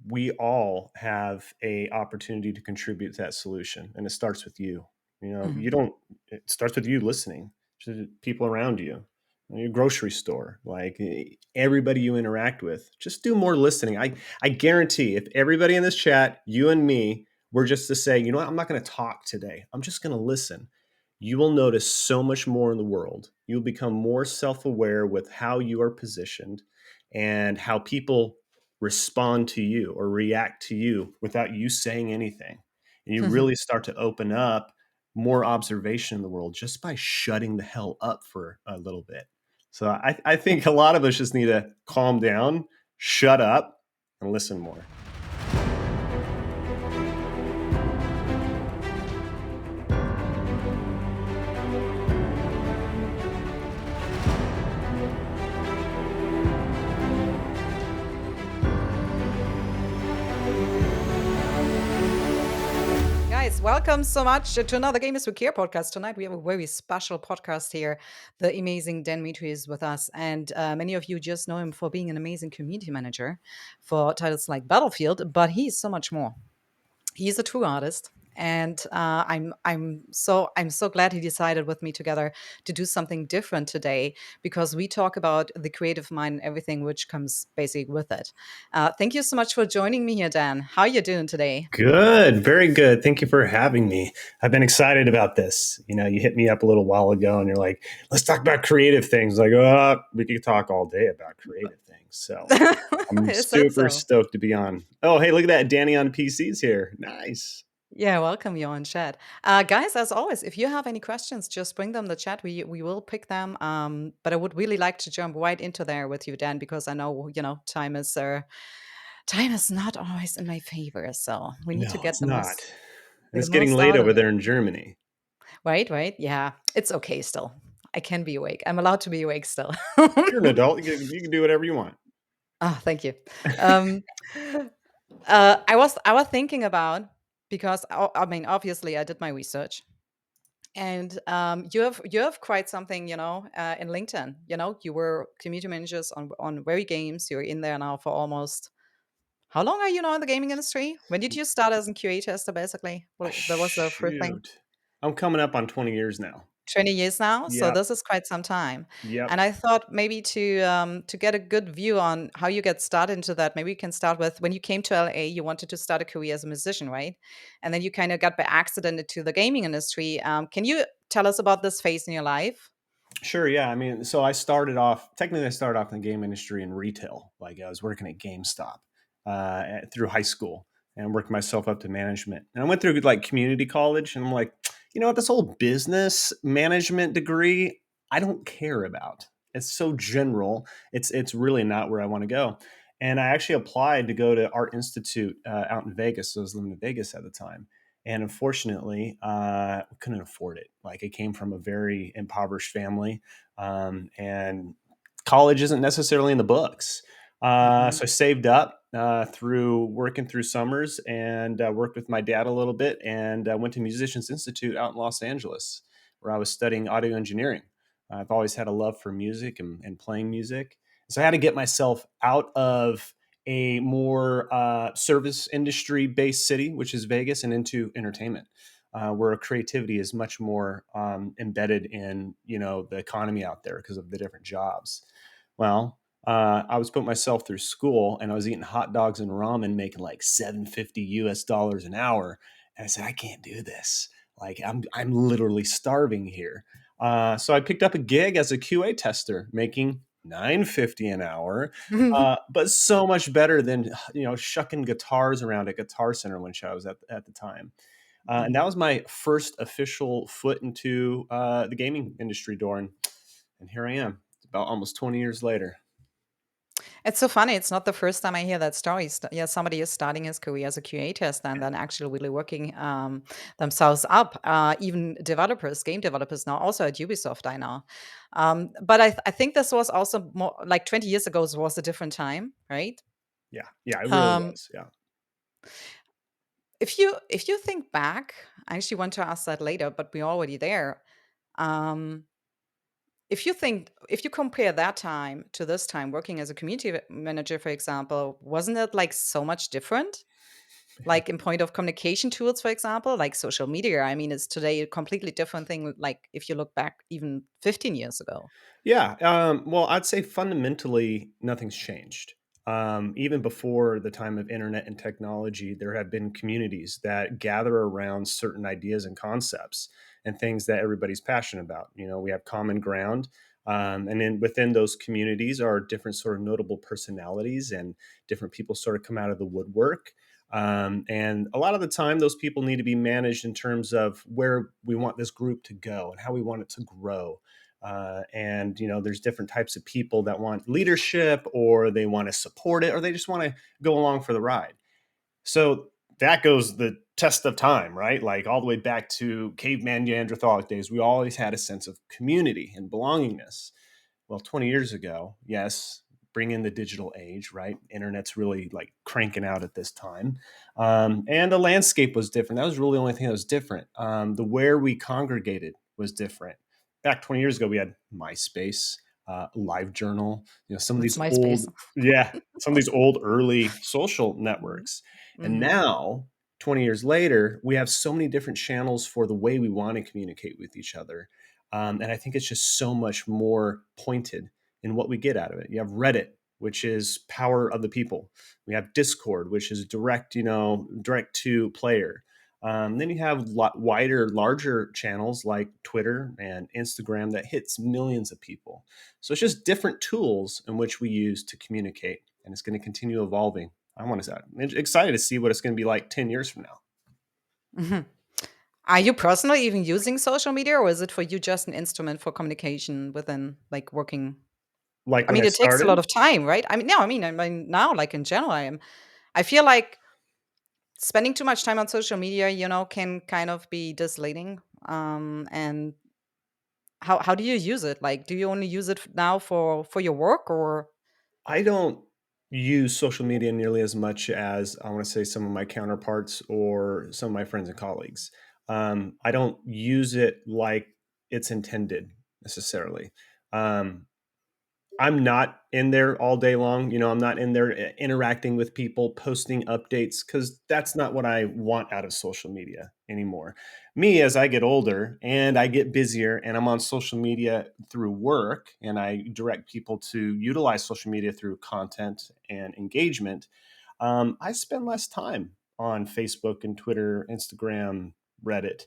we all have a opportunity to contribute to that solution, and it starts with you. Mhm. You don't. It starts with you listening to the people around you, your grocery store, like everybody you interact with. Just do more listening. I guarantee, if everybody in this chat, you and me, were just to say, you know what, I'm not going to talk today. I'm just going to listen. You will notice so much more in the world. You'll become more self aware with how you are positioned and how people respond to you or react to you without you saying anything. And you really start to open up more observation in the world just by shutting the hell up for a little bit. So I think a lot of us just need to calm down, shut up, and listen more. Guys, welcome so much to another Gamerswecare podcast. Tonight we have a very special podcast here. The amazing Dan Mitre is with us, and many of you just know him for being an amazing community manager for titles like Battlefield, but he's so much more. He's a true artist, and I'm so glad he decided with me together to do something different today, because we talk about the creative mind and everything which comes basically with it. Thank you so much for joining me here, Dan. How are you doing today? Good, very good. Thank you for having me. I've been excited about this. You hit me up a little while ago and you're like, let's talk about creative things. Like, oh, we could talk all day about creative things. So I'm Is that super so? stoked to be on. Oh, hey, look at that. Danny on PC's here. Nice. Yeah, welcome you on chat. Guys, as always, if you have any questions, just bring them in the chat. We will pick them. But I would really like to jump right into there with you, Dan, because I know, time is not always in my favor. So we need to No, get it's not. And the it's getting most late out of over it. there in Germany. Right, right. Yeah. It's okay still. I can be awake. I'm allowed to be awake still. You're an adult. You can do whatever you want. Ah, thank you. Um, I was thinking about, because I mean, obviously I did my research. And you have quite something, in LinkedIn. You were community managers on very games. You're in there now for almost, how long are you now in the gaming industry? When did you start as a QA tester, basically? Well, that was the first thing. Shoot. I'm coming up on 20 years now. 20 years now, so Yep. this is quite some time. Yep. And I thought maybe to get a good view on how you get started into that, maybe we can start with when you came to LA. You wanted to start a career as a musician, right? And then you kind of got by accident into the gaming industry. Can you tell us about this phase in your life? Sure. Yeah. I mean, so technically, I started off in the game industry in retail. Like I was working at GameStop through high school and worked myself up to management. And I went through like community college and I'm like, you know what, this whole business management degree, I don't care about. It's so general. It's really not where I want to go. And I actually applied to go to Art Institute out in Vegas. So I was living in Vegas at the time. And unfortunately, couldn't afford it. Like I came from a very impoverished family, and college isn't necessarily in the books. Hmm. So I saved up through working through summers and worked with my dad a little bit, and went to Musicians Institute out in Los Angeles, where I was studying audio engineering. I've always had a love for music and playing music, so I had to get myself out of a more service industry based city, which is Vegas, and into entertainment, where creativity is much more embedded in the economy out there because of the different jobs. Well, I was putting myself through school, and I was eating hot dogs and ramen, making like $750 an hour, and I said, I can't do this. Like I'm literally starving here. So I picked up a gig as a QA tester, making $950 an hour, but so much better than shucking guitars around at Guitar Center, which I was at the time. And that Hmm. was my first official foot into the gaming industry door, and here I am, about almost 20 years later. It's so funny. It's not the first time I hear that story. Yeah, somebody is starting his career as a QA tester and then actually really working themselves up. Even developers, game developers now, also at Ubisoft, I know. But I think this was also more like 20 years ago. Was a different time, right? Yeah, yeah, it really Um, was. Yeah. if you think back, I actually want to ask that later, but we're already there. Um, if you compare that time to this time working as a community manager, for example, wasn't it like so much different? Like in point of communication tools, for example, like social media. I mean, it's today a completely different thing. Like if you look back even 15 years ago. Yeah. Well, I'd say fundamentally nothing's changed. Even before the time of internet and technology, there have been communities that gather around certain ideas and concepts and things that everybody's passionate about. We have common ground. And then within those communities are different sort of notable personalities, and different people sort of come out of the woodwork. And a lot of the time, those people need to be managed in terms of where we want this group to go and how we want it to grow. And there's different types of people that want leadership, or they want to support it, or they just want to go along for the ride. So that goes the test of time, right? Like all the way back to caveman Neanderthalic days, we always had a sense of community and belongingness. Well, 20 years ago, yes, bring in the digital age, right? Internet's really like cranking out at this time. And the landscape was different. That was really the only thing that was different. The where we congregated was different. Back 20 years ago, we had MySpace, LiveJournal, some of That's these MySpace. old, yeah, some of these old early social networks. And Mm-hmm. now, 20 years later, we have so many different channels for the way we want to communicate with each other. And I think it's just so much more pointed in what we get out of it. You have Reddit, which is power of the people. We have Discord, which is direct, direct to player. Then you have wider, larger channels like Twitter and Instagram that hits millions of people. So it's just different tools in which we use to communicate, and it's going to continue evolving. I'm excited to see what it's going to be like 10 years from now. Hmm. Are you personally even using social media, or is it for you just an instrument for communication within like working? Like I when mean, I it takes a started, lot of time, right? I mean, no, I mean now, like in general, I feel like spending too much time on social media, can kind of be misleading. And how do you use it? Like, do you only use it now for your work, or? I don't use social media nearly as much as I want to say some of my counterparts or some of my friends and colleagues. I don't use it like it's intended necessarily. Um, I'm not in there all day long. I'm not in there interacting with people, posting updates, because that's not what I want out of social media anymore. Me, as I get older and I get busier and I'm on social media through work, and I direct people to utilize social media through content and engagement, I spend less time on Facebook and Twitter, Instagram, Reddit,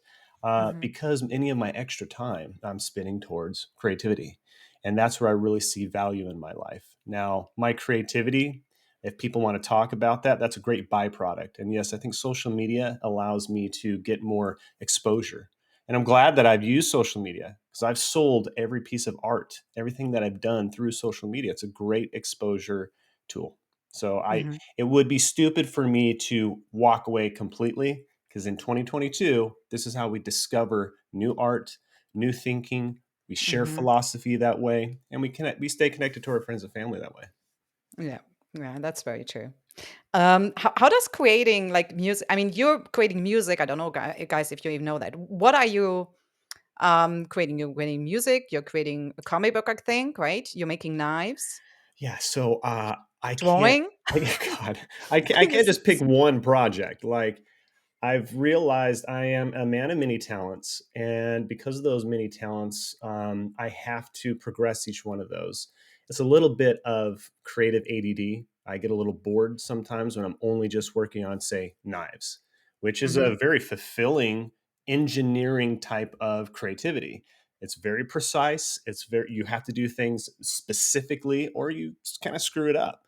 Mhm, because any of my extra time I'm spending towards creativity. And that's where I really see value in my life. Now, my creativity, if people want to talk about that, that's a great byproduct. And yes, I think social media allows me to get more exposure. And I'm glad that I've used social media, because I've sold every piece of art, everything that I've done through social media. It's a great exposure tool. So mhm, it would be stupid for me to walk away completely, because in 2022, this is how we discover new art, new thinking. We share mhm. philosophy that way, and we stay connected to our friends and family that way. Yeah, yeah, that's very true. How does creating like music? I mean, you're creating music. I don't know, guys, if you even know that. What are you creating? You're creating music. You're creating a comic book, I think, right? You're making knives, Yeah, so I can't. drawing. God, I can't This just pick is- one project. Like, I've realized I am a man of many talents, and because of those many talents, I have to progress each one of those. It's a little bit of creative ADD. I get a little bored sometimes when I'm only just working on, say, knives, which is Mhm, a very fulfilling engineering type of creativity. It's very precise. You have to do things specifically, or you kind of screw it up.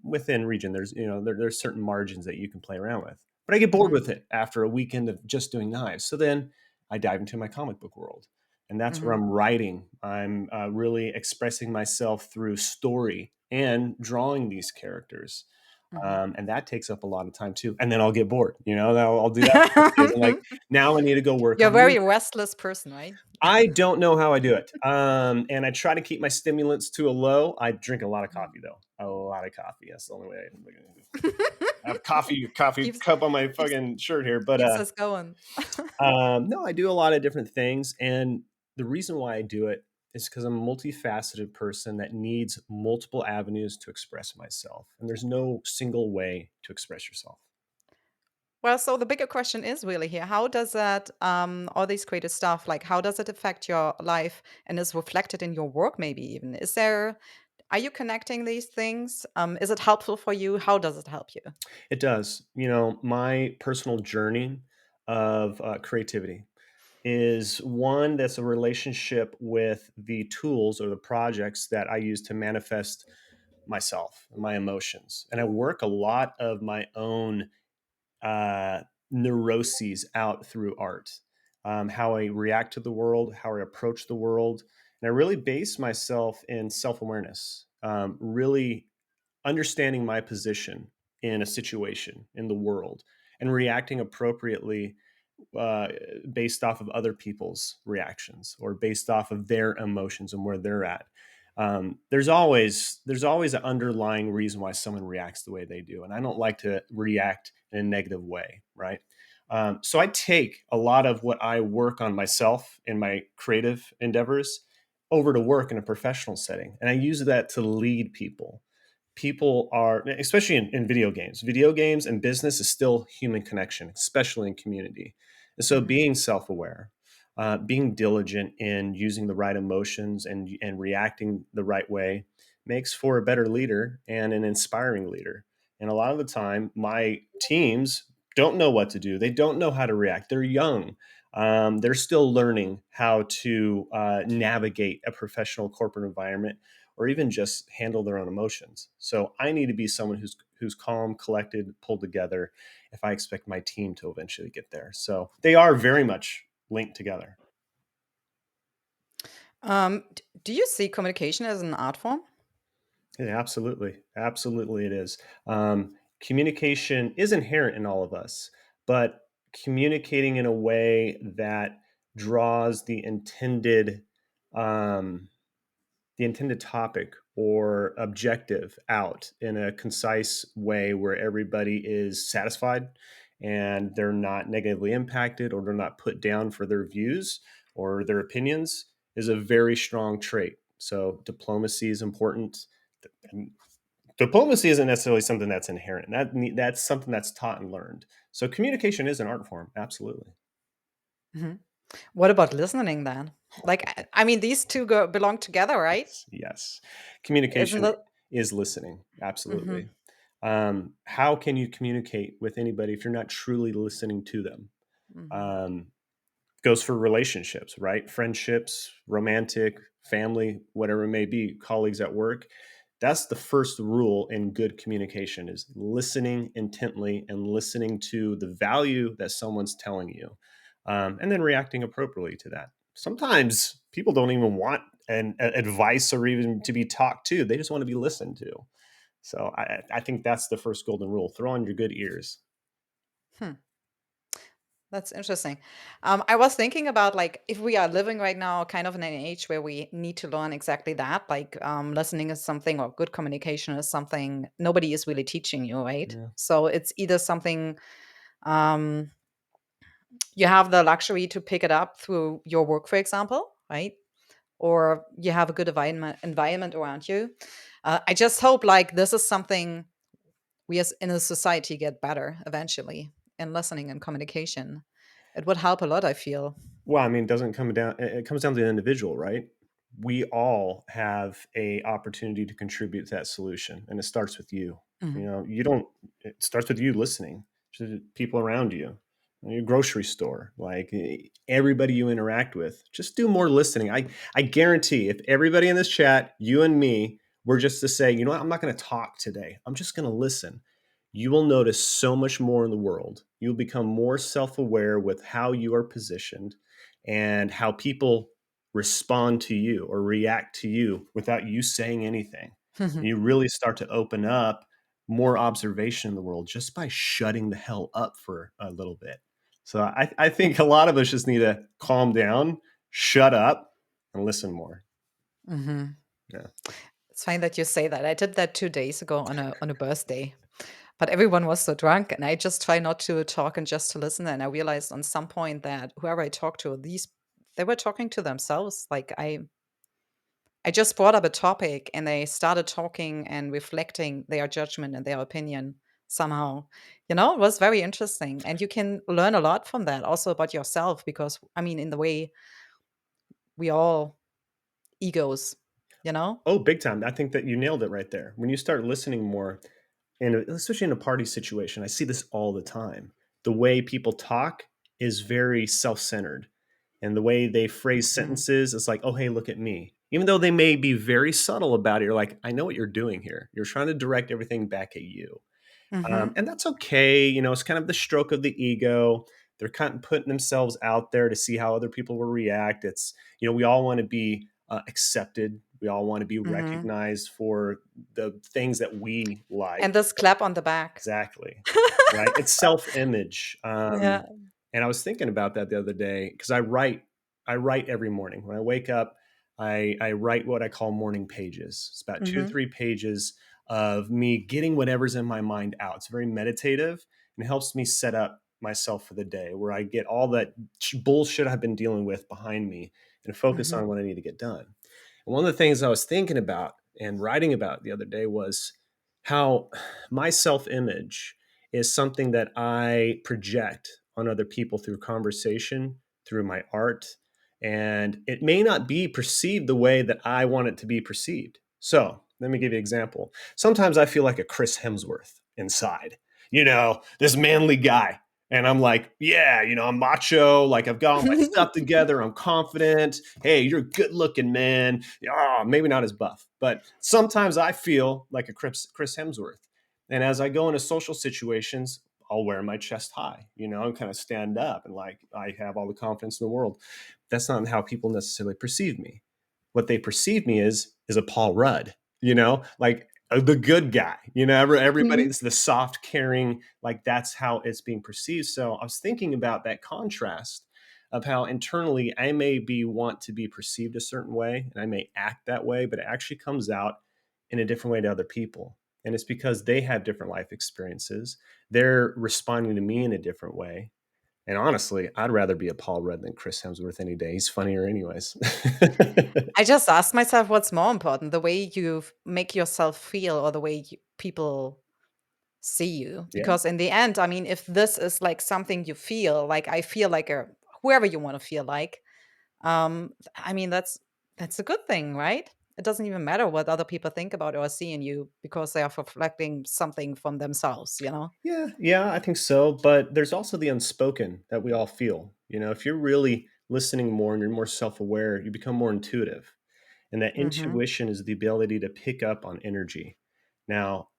Within region, there's certain margins that you can play around with, but I get bored mhm, with it after a weekend of just doing knives. So then I dive into my comic book world. And that's where mhm, I'm writing. I'm really expressing myself through story and drawing these characters. mhm. And that takes up a lot of time too. And then I'll get bored. I'll do that for a bit. And like, now I need to go work You're a on very music. restless person, right? I don't know how I do it. And I try to keep my stimulants to a low. I drink a lot of Mm. coffee though. A lot of coffee. That's the only way I have coffee keeps cup on my keeps fucking shirt here. But keeps us going. no, I do a lot of different things, and the reason why I do it is because I'm a multifaceted person that needs multiple avenues to express myself. And there's no single way to express yourself. Well, so the bigger question is really here, how does that, all these creative stuff, like, how does it affect your life and is reflected in your work maybe even? Are you connecting these things? Is it helpful for you? How does it help you? It does. My personal journey of creativity is one that's a relationship with the tools or the projects that I use to manifest myself, my emotions. And I work a lot of my own uh, neuroses out through art, how I react to the world, how I approach the world. And I really base myself in self awareness, really understanding my position in a situation in the world and reacting appropriately uh, based off of other people's reactions or based off of their emotions and where they're at. There's always an underlying reason why someone reacts the way they do, and I don't like to react in a negative way, right? So I take a lot of what I work on myself in my creative endeavors over to work in a professional setting, and I use that to lead people. People are, especially in video games and business is still human connection, especially in community. And so Mhm. being self-aware, being diligent in using the right emotions and reacting the right way makes for a better leader and an inspiring leader. And a lot of the time my teams don't know what to do, they don't know how to react, they're young, they're still learning how to navigate a professional corporate environment or even just handle their own emotions. So I need to be someone who's calm, collected, pulled together if I expect my team to eventually get there. So they are very much linked together. Do you see communication as an art form? Yeah, absolutely. Absolutely it is. Communication is inherent in all of us, but communicating in a way that draws um, the intended topic or objective out in a concise way where everybody is satisfied and they're not negatively impacted or they're not put down for their views or their opinions is a very strong trait. So diplomacy is important. And diplomacy isn't necessarily something that's inherent. That's something that's taught and learned. So communication is an art form, absolutely. Mhm. What about listening then? Like, I mean, these two belong together, right? Yes. Isn't Communication that? is listening. Absolutely. Mhm. How can you communicate with anybody if you're not truly listening to them? Mhm. Um, Goes for relationships, right? Friendships, romantic, family, whatever it may be, colleagues at work. That's the first rule in good communication is listening intently and listening to the value that someone's telling you, and then reacting appropriately to that. Sometimes people don't even want advice or even to be talked to; they just want to be listened to. So I think that's the first golden rule: throw on your good ears. Hmm. That's interesting. I was thinking about, like, if we are living right now kind of in an age where we need to learn exactly that, like, listening is something, or good communication is something nobody is really teaching you, right? Yeah. So it's either something, um, you have the luxury to pick it up through your work, for example, right? Or you have a good environment around you. I just hope, like, this is something we as in a society get better eventually in listening and communication. It would help a lot, I feel. Well, I mean, it doesn't come down it comes down to the individual, right? We all have a opportunity to contribute to that solution, and it starts with you. Mhm. You don't it starts with you listening to the people around you, your grocery store, like everybody you interact with. Just do more listening. I guarantee if everybody in this chat, you and me, were just to say, you know what, I'm not going to talk today. I'm just going to listen. You will notice so much more in the world. You'll become more self-aware with how you are positioned and how people respond to you or react to you without you saying anything. And you really start to open up more observation in the world just by shutting the hell up for a little bit. So I think a lot of us just need to calm down, shut up, and listen more. Mhm. Yeah. It's fine that you say that. I did that 2 days ago on a birthday, but everyone was so drunk, and I just try not to talk and just to listen, and I realized on some point that whoever I talked to, these they were talking to themselves, like, I just brought up a topic and they started talking and reflecting their judgment and their opinion somehow. It was very interesting. And you can learn a lot from that also about yourself because, I mean, in the way we all egos, you know? Oh, big time. I think that you nailed it right there. When you start listening more, and especially in a party situation, I see this all the time. The way people talk is very self-centered, and the way they phrase Mhm. sentences is like, "Oh, hey, look at me." Even though they may be very subtle about it, you're like, "I know what you're doing here. You're trying to direct everything back at you." Mhm. And that's okay. It's kind of the stroke of the ego. They're kind of putting themselves out there to see how other people will react. We all want to be accepted. We all want to be Mhm. recognized for the things that we like. And this clap on the back. Exactly. Right. It's self image. Yeah. And I was thinking about that the other day because I write every morning. When I wake up, I write what I call morning pages. It's about two to Mhm. three pages of me getting whatever's in my mind out. It's very meditative and it helps me set up myself for the day where I get all that bullshit I've been dealing with behind me and focus on Mhm. what I need to get done. And one of the things I was thinking about and writing about the other day was how my self image is something that I project on other people through conversation, through my art, and it may not be perceived the way that I want it to be perceived. So, let me give you an example. Sometimes I feel like a Chris Hemsworth inside, this manly guy. And I'm like, yeah, I'm macho. Like I've got all my stuff together. I'm confident. Hey, you're a good looking man. Oh, maybe not as buff, but sometimes I feel like a Chris Hemsworth. And as I go into social situations, I'll wear my chest high, and kind of stand up and like I have all the confidence in the world. That's not how people necessarily perceive me. What they perceive me is a Paul Rudd, like the good guy, Mhm. everybody's the soft, caring, like that's how it's being perceived. So I was thinking about that contrast of how internally I may be want to be perceived a certain way and I may act that way, but it actually comes out in a different way to other people. And it's because they have different life experiences. They're responding to me in a different way. And honestly, I'd rather be a Paul Rudd than Chris Hemsworth any day. He's funnier anyways. I just asked myself what's more important, the way you make yourself feel or the way people see you. Yeah. Because in the end, I mean, if this is like something you feel, like I feel like a whoever you want to feel like, I mean, that's a good thing, right? It doesn't even matter what other people think about or see in you because they are reflecting something from themselves, you know? Yeah, yeah, I think so. But there's also the unspoken that we all feel. If you're really listening more and you're more self aware, you become more intuitive. And that Mhm. intuition is the ability to pick up on energy. Now,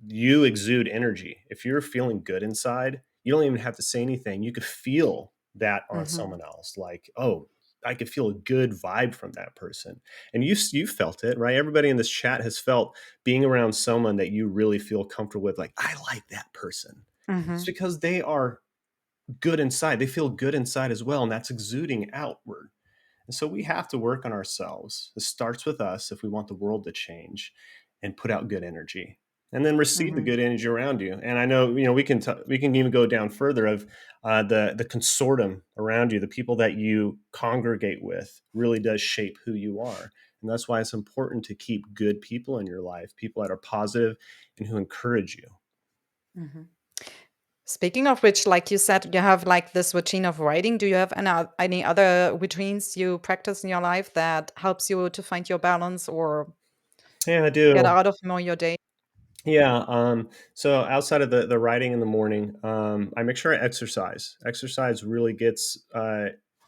you exude energy. If you're feeling good inside, you don't even have to say anything. You could feel that on Mhm. someone else. Like, oh, I could feel a good vibe from that person. And you felt it, right? Everybody in this chat has felt being around someone that you really feel comfortable with. Like, I like that person. It's Mhm. because they are good inside. They feel good inside as well. And that's exuding outward. And so we have to work on ourselves. It starts with us if we want the world to change and put out good energy and then receive the Mhm. good energy around you. And I know, we can even go down further of the consortium around you, the people that you congregate with really does shape who you are. And that's why it's important to keep good people in your life, people that are positive and who encourage you. Mhm. Speaking of which, like you said, you have like this routine of writing. Do you have any other routines you practice in your life that helps you to find your balance or Yeah, I get do. out of more your day? Yeah. So outside of the writing in the morning, I make sure I exercise. Exercise really gets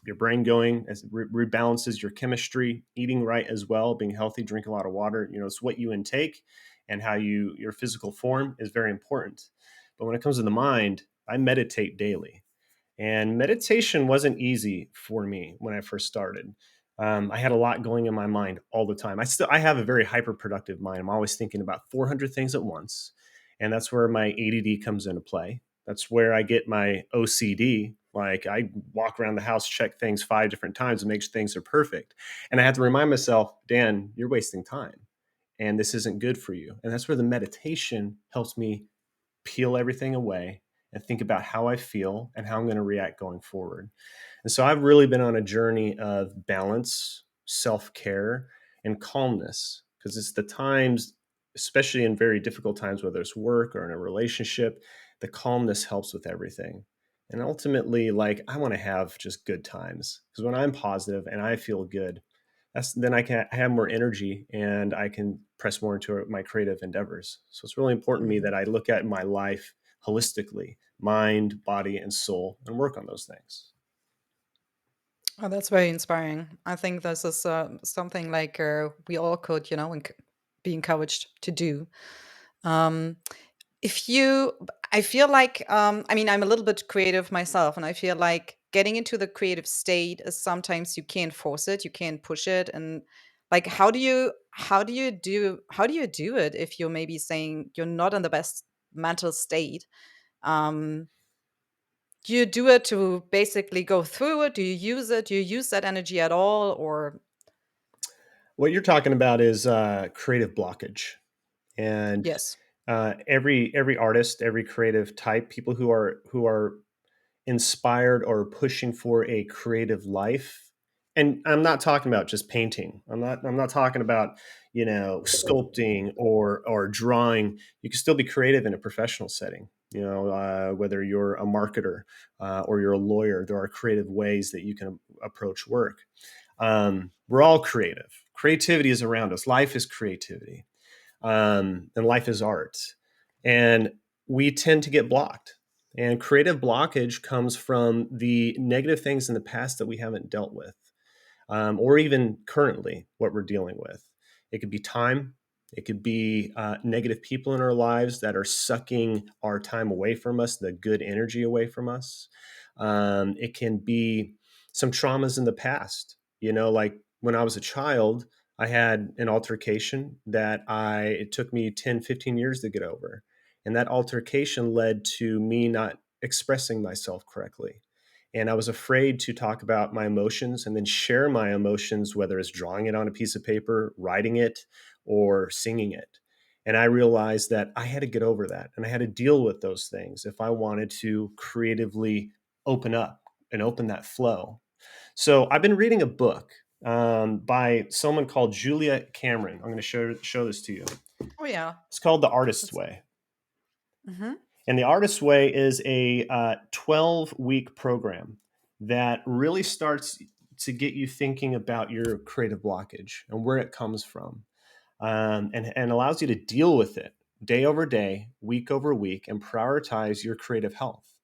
your brain going, as it rebalances your chemistry. Eating right as well, being healthy, drink a lot of water. It's what you intake and how your physical form is very important. But when it comes to the mind, I meditate daily. And meditation wasn't easy for me when I first started. I had a lot going in my mind all the time. I have a very hyper productive mind. I'm always thinking about 400 things at once, and that's where my ADD comes into play. That's where I get my OCD. Like I walk around the house, check things 5 different times, and make sure things are perfect. And I have to remind myself, Dan, you're wasting time, and this isn't good for you. And that's where the meditation helps me peel everything away and think about how I feel and how I'm going to react going forward. And so I've really been on a journey of balance, self care, and calmness, because it's the times, especially in very difficult times, whether it's work or in a relationship, the calmness helps with everything. And ultimately, like, I want to have just good times, because when I'm positive and I feel good, then I have more energy and I can press more into my creative endeavors. So it's really important to me Mhm. that I look at my life holistically, mind, body, and soul, and work on those things. Oh, that's very inspiring. I think this is something like we all could, be encouraged to do. Um, if you, I feel like, I mean, I'm a little bit creative myself, and I feel like getting into the creative state is sometimes you can't force it, you can't push it, and like, how do you do it if you're maybe saying you're not in the best mental state? Um, do you do it to basically go through it? Do you use it? Do you use that energy at all? Or What you're talking about is creative blockage, and yes. every artist, every creative type, people who are inspired or pushing for a creative life. And I'm not talking about just painting. I'm not talking about, sculpting or drawing. You can still be creative in a professional setting. Whether you're a marketer or you're a lawyer, there are creative ways that you can approach work. We're all creative. Creativity is around us. Life is creativity, and life is art. And we tend to get blocked. And creative blockage comes from the negative things in the past that we haven't dealt with, or even currently what we're dealing with. It could be time. It could be negative people in our lives that are sucking our time away from us, the good energy away from us. It can be some traumas in the past. Like when I was a child, I had an altercation that it took me 10, 15 years to get over. And that altercation led to me not expressing myself correctly, and I was afraid to talk about my emotions and then share my emotions, whether it's drawing it on a piece of paper, writing it, or singing it. And I realized that I had to get over that and I had to deal with those things if I wanted to creatively open up and open that flow. So I've been reading a book by someone called Julia Cameron. I'm going to show this to you. Oh yeah. It's called The Artist's That's, Way. hmm. And the Artist's Way is a 12-week program that really starts to get you thinking about your creative blockage and where it comes from, and allows you to deal with it day over day, week over week, and prioritize your creative health.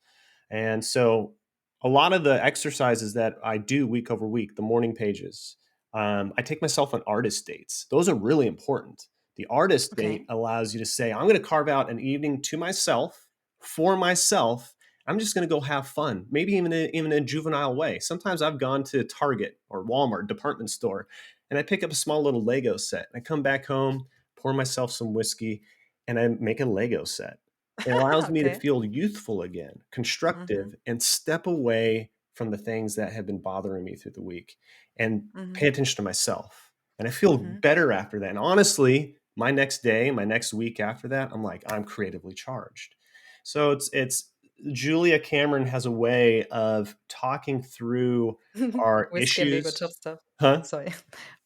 And so, a lot of the exercises that I do week over week, the morning pages, I take myself on artist dates. Those are really important. The artist date Okay. allows you to say, I'm going to carve out an evening to myself, for myself. I'm just going to go have fun, maybe even in a juvenile way. Sometimes I've gone to Target or Walmart department store and I pick up a small little Lego set. I come back home, pour myself some whiskey, and I make a Lego set. It allows me to Okay. feel youthful again, Hmm. constructive, and step away from the things that have been bothering me through the week and pay Hmm. attention to myself. And I feel Hmm. better after that. And honestly, my next day, my next week after that, I'm like, I'm creatively charged. So it's Julia Cameron has a way of talking through our Whiskey and Lego, top issues. stuff. Huh? Sorry.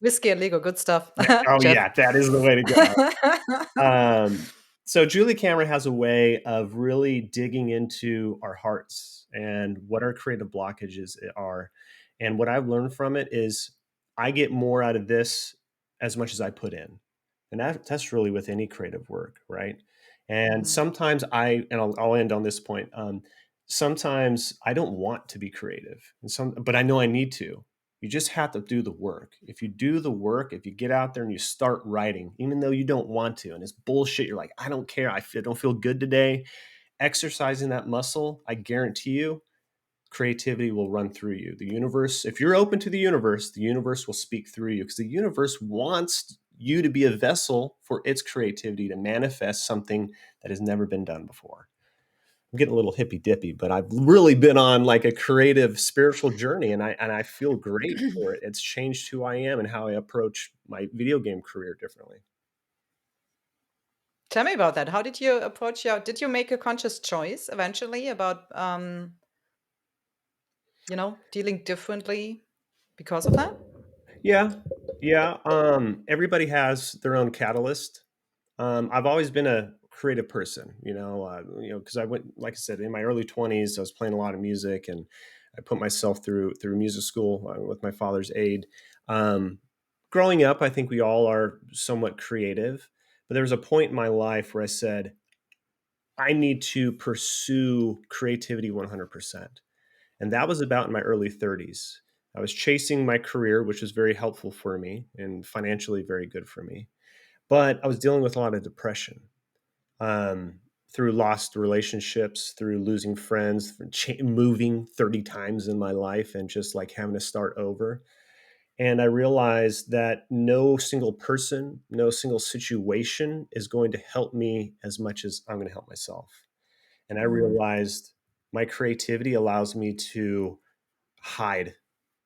Whiskey and Lego, good stuff. Oh Jeff. yeah, that is the way to go. Um, so Julie Cameron has a way of really digging into our hearts and what our creative blockages are. And what I've learned from it is I get more out of this as much as I put in. And that's really with any creative work, right? And Hmm. sometimes I'll end on this point. Sometimes I don't want to be creative, but I know I need to. You just have to do the work. If you do the work, if you get out there and you start writing, even though you don't want to, and it's bullshit, you're like, I don't care. Don't feel good today. Exercising that muscle, I guarantee you, creativity will run through you. The universe, if you're open to the universe will speak through you because the universe wants you to be a vessel for its creativity to manifest something that has never been done before. I'm getting a little hippy dippy, but I've really been on like a creative spiritual journey and I feel great for it. It's changed who I am and how I approach my video game career differently. Tell me about that. How did you approach your did you make a conscious choice eventually about dealing differently because of that? Yeah, yeah. Everybody has their own catalyst. I've always been a creative person, because I went, like I said, in my early 20s, I was playing a lot of music, and I put myself through music school with my father's aid. Um, Growing up, I think we all are somewhat creative, but there was a point in my life where I said, I need to pursue creativity 100%. And that was about in my early 30s. I was chasing my career, which was very helpful for me and financially very good for me. But I was dealing with a lot of depression, through lost relationships, through losing friends, moving 30 times in my life and just like having to start over. And I realized that no single person, no single situation is going to help me as much as I'm going to help myself. And I Mm, realized my creativity allows me to hide,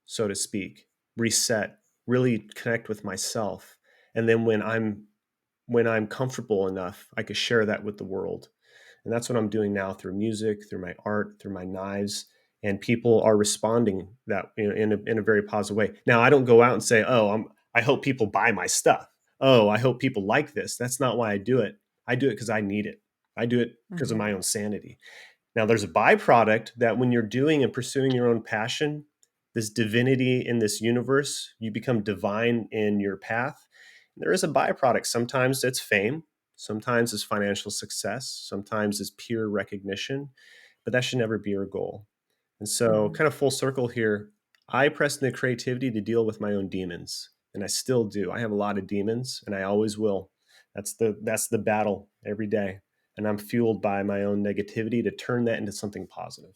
so to speak, reset, really connect with myself. And then when I'm comfortable enough, I could share that with the world. And that's what I'm doing now through music, through my art, through my knives. And people are responding that in a very positive way. Now, I don't go out and say, "Oh, I hope people buy my stuff. Oh, I hope people like this." That's not why I do it. I do it because I need it. I do it because of mhm, my own sanity. Now, there's a byproduct that when you're doing and pursuing your own passion, this divinity in this universe, you become divine in your path. There is a byproduct. Sometimes it's fame, sometimes it's financial success, sometimes it's peer recognition, but that should never be your goal. And so, mhm. kind of full circle here, I pressed into creativity to deal with my own demons, and I still do. I have a lot of demons, and I always will. That's the battle every day, and I'm fueled by my own negativity to turn that into something positive.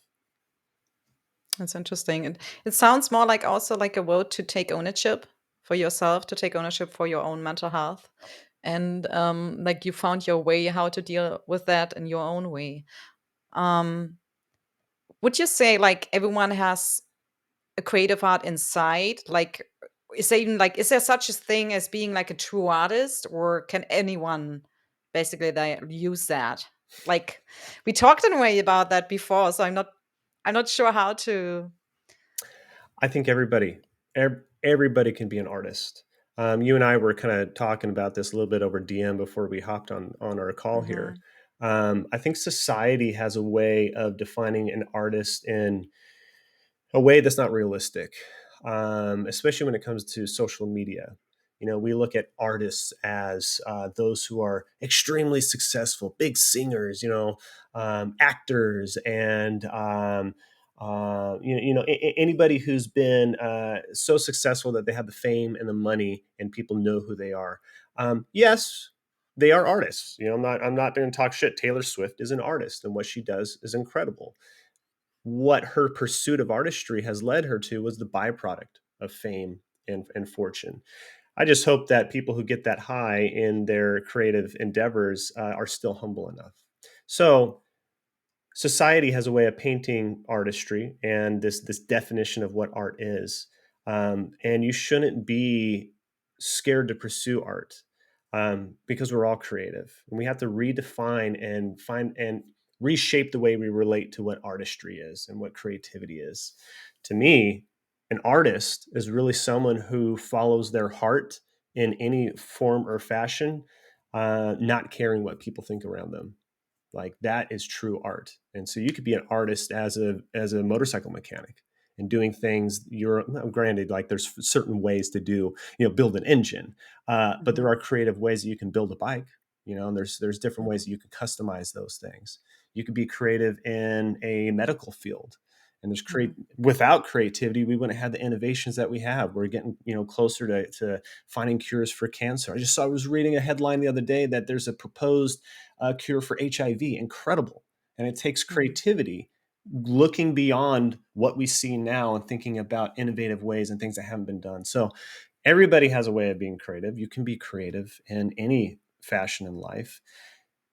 That's interesting. And it sounds more like also like a vote to take ownership for yourself, to take ownership for your own mental health. And like you found your way how to deal with that in your own way. Um, would you say like everyone has a creative art inside? Like, is there even like, is there such a thing as being like a true artist, or can anyone basically they use that? Like, we talked in a way about that before, so I'm not sure how to. I think everybody can be an artist. You and I were kind of talking about this a little bit over DM before we hopped on our call here. Mhm, I think society has a way of defining an artist in a way that's not realistic, especially when it comes to social media. We look at artists as those who are extremely successful, big singers, actors, and anybody who's been so successful that they have the fame and the money, and people know who they are. Yes, they are artists. I'm not going to talk shit. Taylor Swift is an artist, and what she does is incredible. What her pursuit of artistry has led her to was the byproduct of fame and fortune. I just hope that people who get that high in their creative endeavors are still humble enough. So, society has a way of painting artistry and this definition of what art is, and you shouldn't be scared to pursue art, because we're all creative and we have to redefine and find and reshape the way we relate to what artistry is and what creativity is. To me, an artist is really someone who follows their heart in any form or fashion, not caring what people think around them. Like, that is true art. And so you could be an artist as a motorcycle mechanic and doing things. You're now, granted, like, there's certain ways to do, build an engine, but there mhm, are creative ways that you can build a bike. And there's different ways that you can customize those things. You could be creative in a medical field, and mhm, without creativity, we wouldn't have the innovations that we have. We're getting closer to finding cures for cancer. I was reading a headline the other day that there's a proposed cure for HIV. Incredible. And it takes mhm. creativity, looking beyond what we see now and thinking about innovative ways and things that haven't been done. So everybody has a way of being creative. You can be creative in any fashion in life.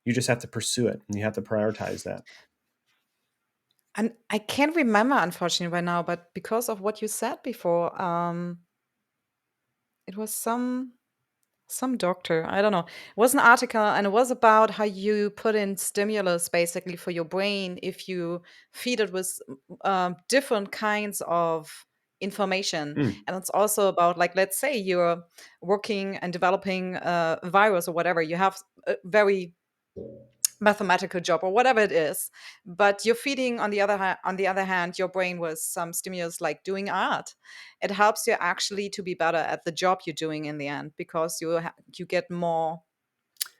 You just have to pursue it, and you have to prioritize that. And I can't remember unfortunately right now, but because of what you said before, it was some doctor, I don't know. It was an article and it was about how you put in stimulus basically for your brain if you feed it with different kinds of information. Mm, And it's also about, like, let's say you're working and developing a virus or whatever, you have a very mathematical job or whatever it is, but you're feeding on the other hand your brain with some stimulus like doing art. It helps you actually to be better at the job you're doing in the end, because you get more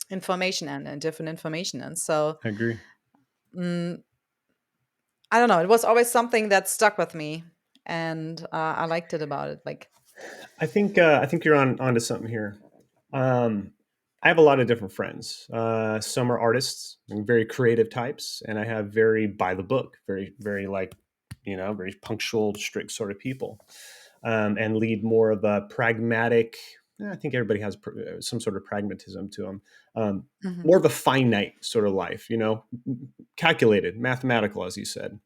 information and different information. And so, I agree. mm, I don't know, it was always something that stuck with me, and I liked it about it, like. I think you're on onto something here. Um, I have a lot of different friends. Some are artists, and very creative types, and I have very by the book, very like very punctual, strict sort of people, and lead more of a pragmatic. I think everybody has some sort of pragmatism to them. Um, Mhm. More of a finite sort of life, calculated, mathematical, as you said.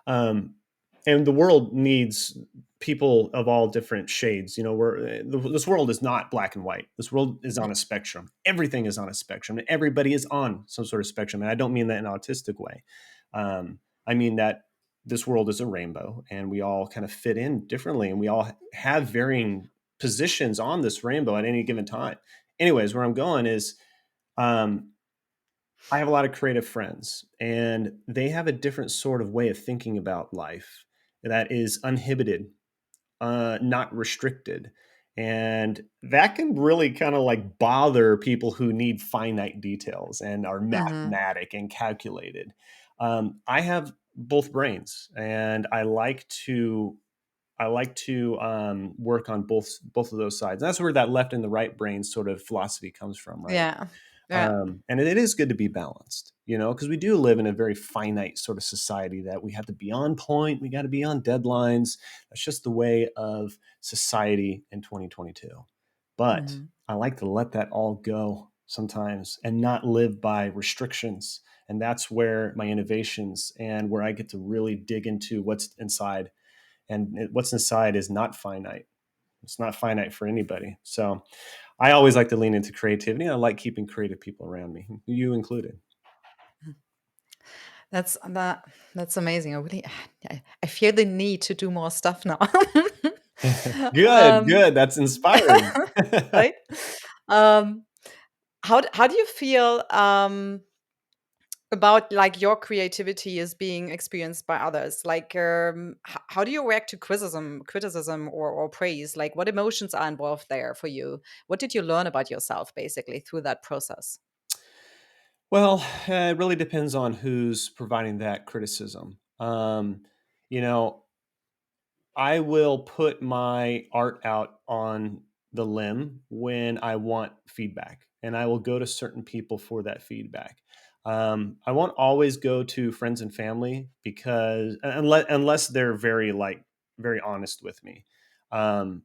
Um, and the world needs people of all different shades. This world is not black and white. This world is on a spectrum. Everything is on a spectrum, and everybody is on some sort of spectrum. And I don't mean that in an autistic way. I mean that this world is a rainbow, and we all kind of fit in differently, and we all have varying positions on this rainbow at any given time. Anyways, where I'm going is, um, I have a lot of creative friends, and they have a different sort of way of thinking about life that is uninhibited, not restricted. And that can really kind of like bother people who need finite details and are Mhm. mathematic and calculated. I have both brains, and I like to work on both of those sides. That's where that left and the right brain sort of philosophy comes from, right? Yeah. Yeah. And it is good to be balanced, because we do live in a very finite sort of society that we have to be on point. We got to be on deadlines. That's just the way of society in 2022. But Mhm. I like to let that all go sometimes and not live by restrictions. And that's where my innovations and where I get to really dig into what's inside. And what's inside is not finite. It's not finite for anybody. So I always like to lean into creativity. And I like keeping creative people around me, you included. That's amazing. I feel the need to do more stuff now. Good, um, good. That's inspiring. right? Um, how do you feel about, like, your creativity is being experienced by others? Like, how do you react to criticism or praise? Like, what emotions are involved there for you? What did you learn about yourself basically through that process? Well, it really depends on who's providing that criticism. You know, I will put my art out on the limb when I want feedback, and I will go to certain people for that feedback. I won't always go to friends and family because unless they're very honest with me. Um,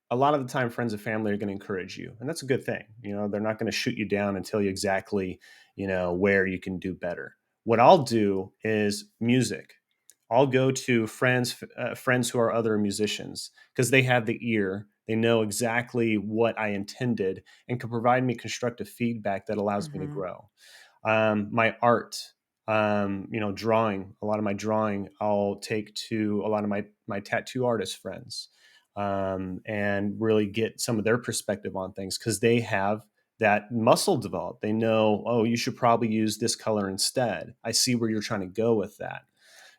a lot of the time friends and family are going to encourage you, and that's a good thing. They're not going to shoot you down and tell you exactly where you can do better. What I'll do is music. I'll go to friends who are other musicians, because they have the ear, they know exactly what I intended, and can provide me constructive feedback that allows me to Mhm. grow. My art, drawing, a lot of my drawing I'll take to a lot of my tattoo artist friends, and really get some of their perspective on things, because they have that muscle developed. They know, oh, you should probably use this color instead. I see where you're trying to go with that,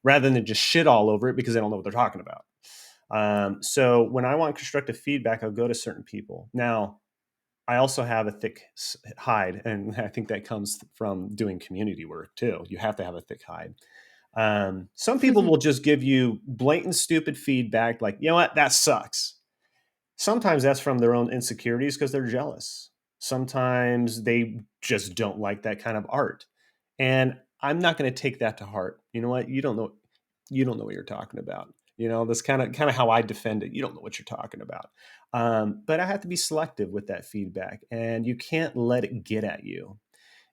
rather than just shit all over it because they don't know what they're talking about. So when I want constructive feedback, I'll go to certain people. Now, I also have a thick hide, and I think that comes from doing community work too. You have to have a thick hide. Some people will just give you blatant, stupid feedback, like, you know what, that sucks. Sometimes that's from their own insecurities because they're jealous. Sometimes they just don't like that kind of art. And I'm not going to take that to heart. You know what? You don't know what you're talking about. That's kind of how I defend it. You don't know what you're talking about. But I have to be selective with that feedback, and you can't let it get at you.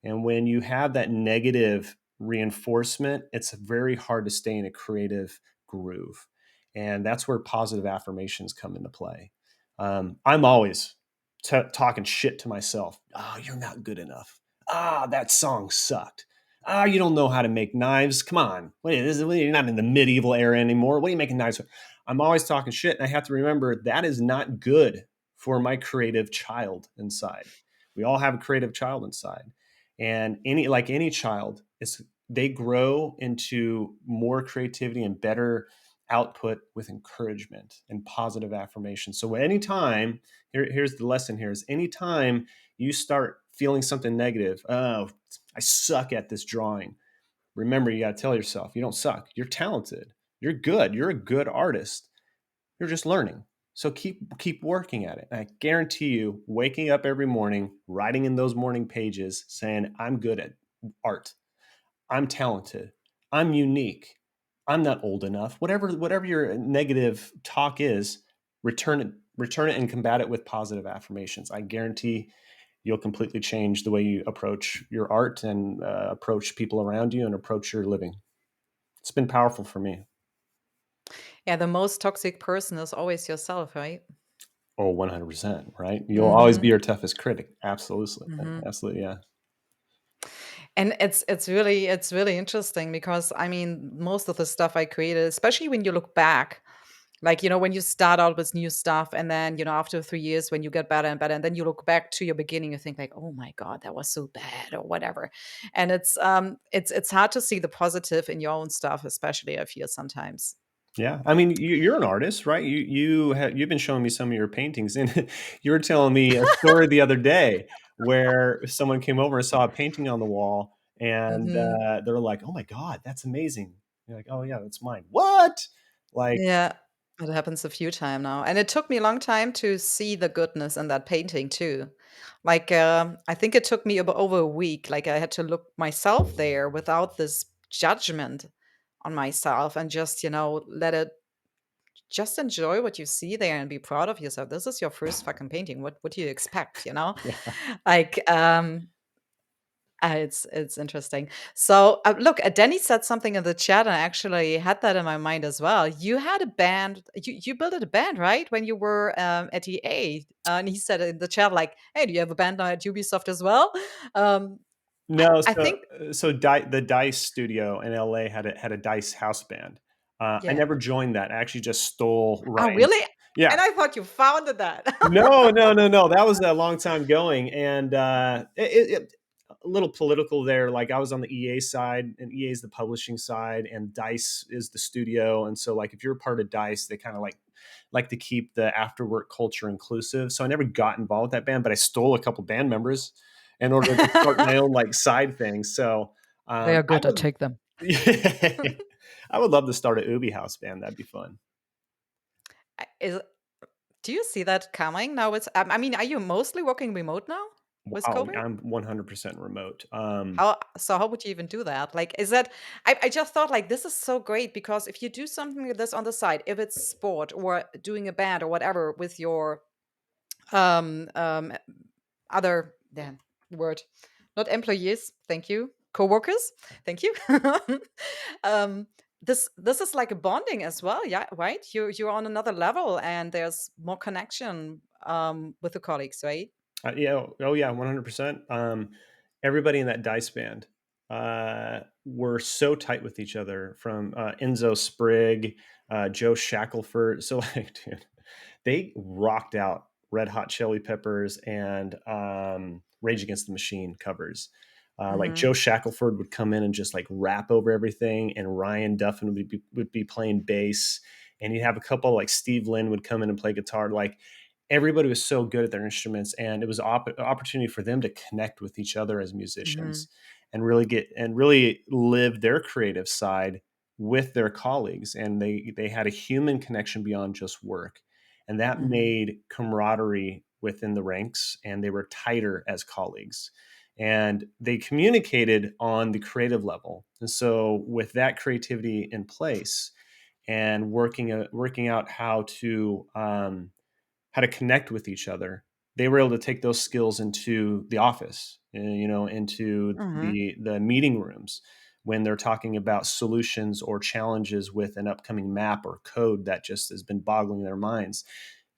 And when you have that negative reinforcement, it's very hard to stay in a creative groove. And that's where positive affirmations come into play. I'm always talking shit to myself. Oh, you're not good enough. Ah, that song sucked. Ah, you don't know how to make knives. Come on. You're not in the medieval era anymore. What are you making knives for? I'm always talking shit. And I have to remember that is not good for my creative child inside. We all have a creative child inside. And any child, they grow into more creativity and better output with encouragement and positive affirmation. So anytime, here's the lesson here is anytime you start feeling something negative, oh, I suck at this drawing. Remember, you got to tell yourself, you don't suck. You're talented. You're good. You're a good artist. You're just learning. So keep working at it. And I guarantee you, waking up every morning, writing in those morning pages, saying, I'm good at art. I'm talented. I'm unique. I'm not old enough. Whatever your negative talk is, return it and combat it with positive affirmations. I guarantee you'll completely change the way you approach your art and approach people around you and approach your living. It's been powerful for me. Yeah, the most toxic person is always yourself, right? Oh, 100%, right? You'll always be Mhm. your toughest critic. Absolutely. Mhm. Absolutely, yeah. And it's really interesting because I mean, most of the stuff I created, especially when you look back, like, when you start out with new stuff and then, after 3 years when you get better and better, and then you look back to your beginning, you think like, "Oh my god, that was so bad," or whatever. And it's hard to see the positive in your own stuff, especially I feel sometimes. Yeah, I mean, you're an artist, right? You've been showing me some of your paintings, and you were telling me a story the other day where someone came over and saw a painting on the wall, and Mhm. they're like, "Oh my god, that's amazing!" You're like, "Oh yeah, that's mine." What? Like, Yeah, it happens a few time now, and it took me a long time to see the goodness in that painting too. Like, I think it took me over a week. Like, I had to look myself there without this judgment on myself and just, let it just enjoy what you see there and be proud of yourself. This is your first fucking painting. What do you expect, you know? yeah, Like, it's interesting. So, look, Danny said something in the chat, and I actually had that in my mind as well. You had a band. You built a band, right? When you were at EA, and he said in the chat, like, "Hey, do you have a band now at Ubisoft as well?" Um, I, no, I think, the Dice studio in LA had a Dice house band. I yeah. never joined that. I actually just stole Oh, Ryan's. really? Yeah, And I thought you founded that. no, no, no, no. That was a long time going, and a little political there. Like I was on the EA side, and EA is the publishing side, and Dice is the studio. And so, like, if you're a part of Dice, they kind of like to keep the after work culture inclusive. So I never got involved with that band, but I stole a couple band members in order to start my own like side thing. So They are I good. I would, take them. I would love to start a Ubi house band. That'd be fun. Is Do you see that coming now? I mean, are you mostly working remote now with Wow, COVID? I'm 100% remote. How would you even do that? Like, is that I just thought like this is so great because if you do something like this on the side, if it's sport or doing a band or whatever with your um um other word, not employees, thank you, coworkers, thank you. um this is like a bonding as well, yeah, right? You're on another level and there's more connection with the colleagues, right? Yeah. Oh, yeah. 100%. Everybody in that dice band were so tight with each other from Enzo Sprigg, Joe Shackelford. So, like, dude, they rocked out Red Hot Chili Peppers and Rage Against the Machine covers. Like Hmm. Joe Shackelford would come in and just like rap over everything, and Ryan Duffin would be playing bass, and you'd have a couple like Steve Lynn would come in and play guitar. Like everybody was so good at their instruments, and it was opportunity for them to connect with each other as Hmm. musicians and really live their creative side with their colleagues, and they had a human connection beyond just work, and that Hmm. made camaraderie within the ranks, and they were tighter as colleagues, and they communicated on the creative level. And so with that creativity in place and working out how to connect with each other, they were able to take those skills into the office, into Hmm. the meeting rooms when they're talking about solutions or challenges with an upcoming map or code that just has been boggling their minds.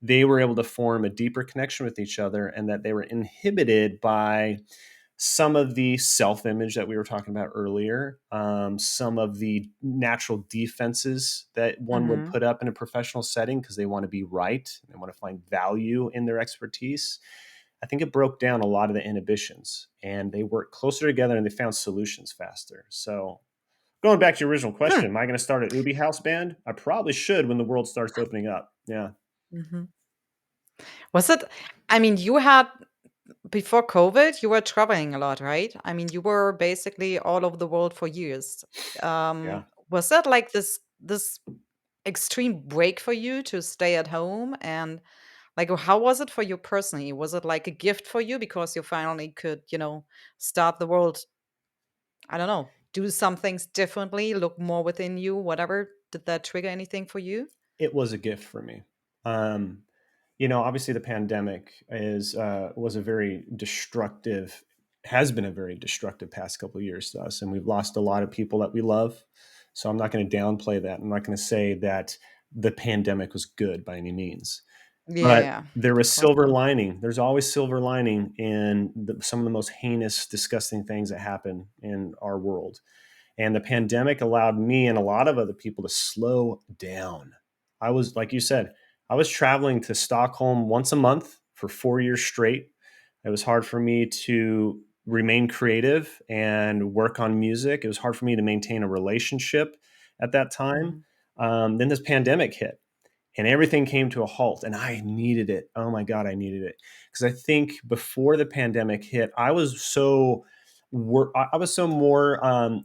They were able to form a deeper connection with each other, and that they were inhibited by some of the self-image that we were talking about earlier, some of the natural defenses that one would Mhm. put up in a professional setting because they want to be right, they want to find value in their expertise. I think it broke down a lot of the inhibitions, and they worked closer together and they found solutions faster. So, going back to your original question, Hmm. am I going to start an Ubi house band? I probably should when the world starts opening up. Yeah, Mhm. Was it I mean, you had before COVID, you were traveling a lot, right? I mean, you were basically all over the world for years. yeah. Was that like this extreme break for you to stay at home? And like, how was it for you personally? Was it like a gift for you because you finally could, start the world, I don't know, do some things differently, look more within you, whatever? Did that trigger anything for you? It was a gift for me. Um, Obviously the pandemic is was a very destructive, has been a very destructive past couple of years to us, and we've lost a lot of people that we love. So I'm not going to downplay that. I'm not going to say that the pandemic was good by any means, Yeah, but yeah, there of was course silver not. lining. There's always silver lining in some of the most heinous, disgusting things that happen in our world. And the pandemic allowed me and a lot of other people to slow down. I was, like you said, I was traveling to Stockholm once a month for 4 years straight. It was hard for me to remain creative and work on music. It was hard for me to maintain a relationship at that time. Mhm. Then this pandemic hit and everything came to a halt, and I needed it. Oh my god, I needed it because I think before the pandemic hit I was so I was so more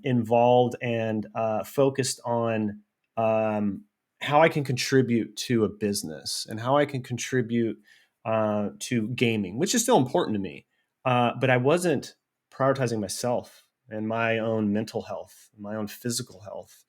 involved and focused on um, how I can contribute to a business and how I can contribute to gaming, which is still important to me, but I wasn't prioritizing myself and my own mental health, my own physical health.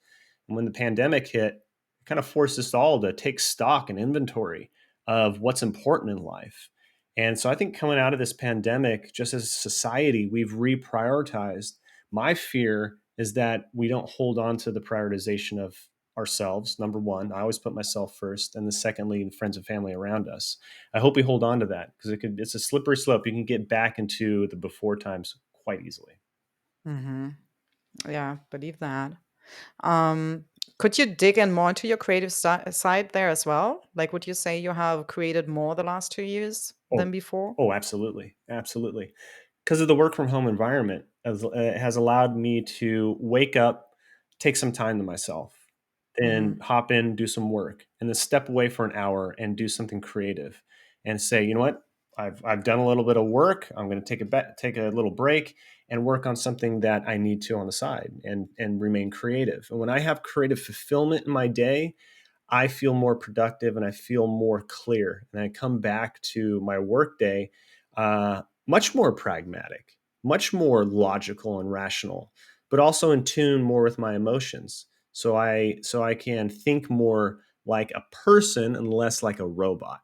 And when the pandemic hit, kind of forced us all to take stock and inventory of what's important in life. And so I think coming out of this pandemic, just as a society, we've reprioritized. My fear is that we don't hold on to the prioritization of ourselves. Number one, I always put myself first, and then secondly, friends and family around us. I hope we hold on to that because it's a slippery slope. You can get back into the before times quite easily. Mhm. Yeah, believe that. Um, could you dig in more into your creative side there as well? Like, would you say you have created more the last 2 years Oh, than before? oh, absolutely, absolutely. Because of the work from home environment, it has allowed me to wake up, take some time to myself, then Mhm. hop in, do some work, and then step away for an hour and do something creative, and say, you know what, I've done a little bit of work. I'm going to take a little break and work on something that I need to on the side, and remain creative. And when I have creative fulfillment in my day, I feel more productive and I feel more clear. And I come back to my workday much more pragmatic, much more logical and rational, but also in tune more with my emotions. So I can think more like a person and less like a robot.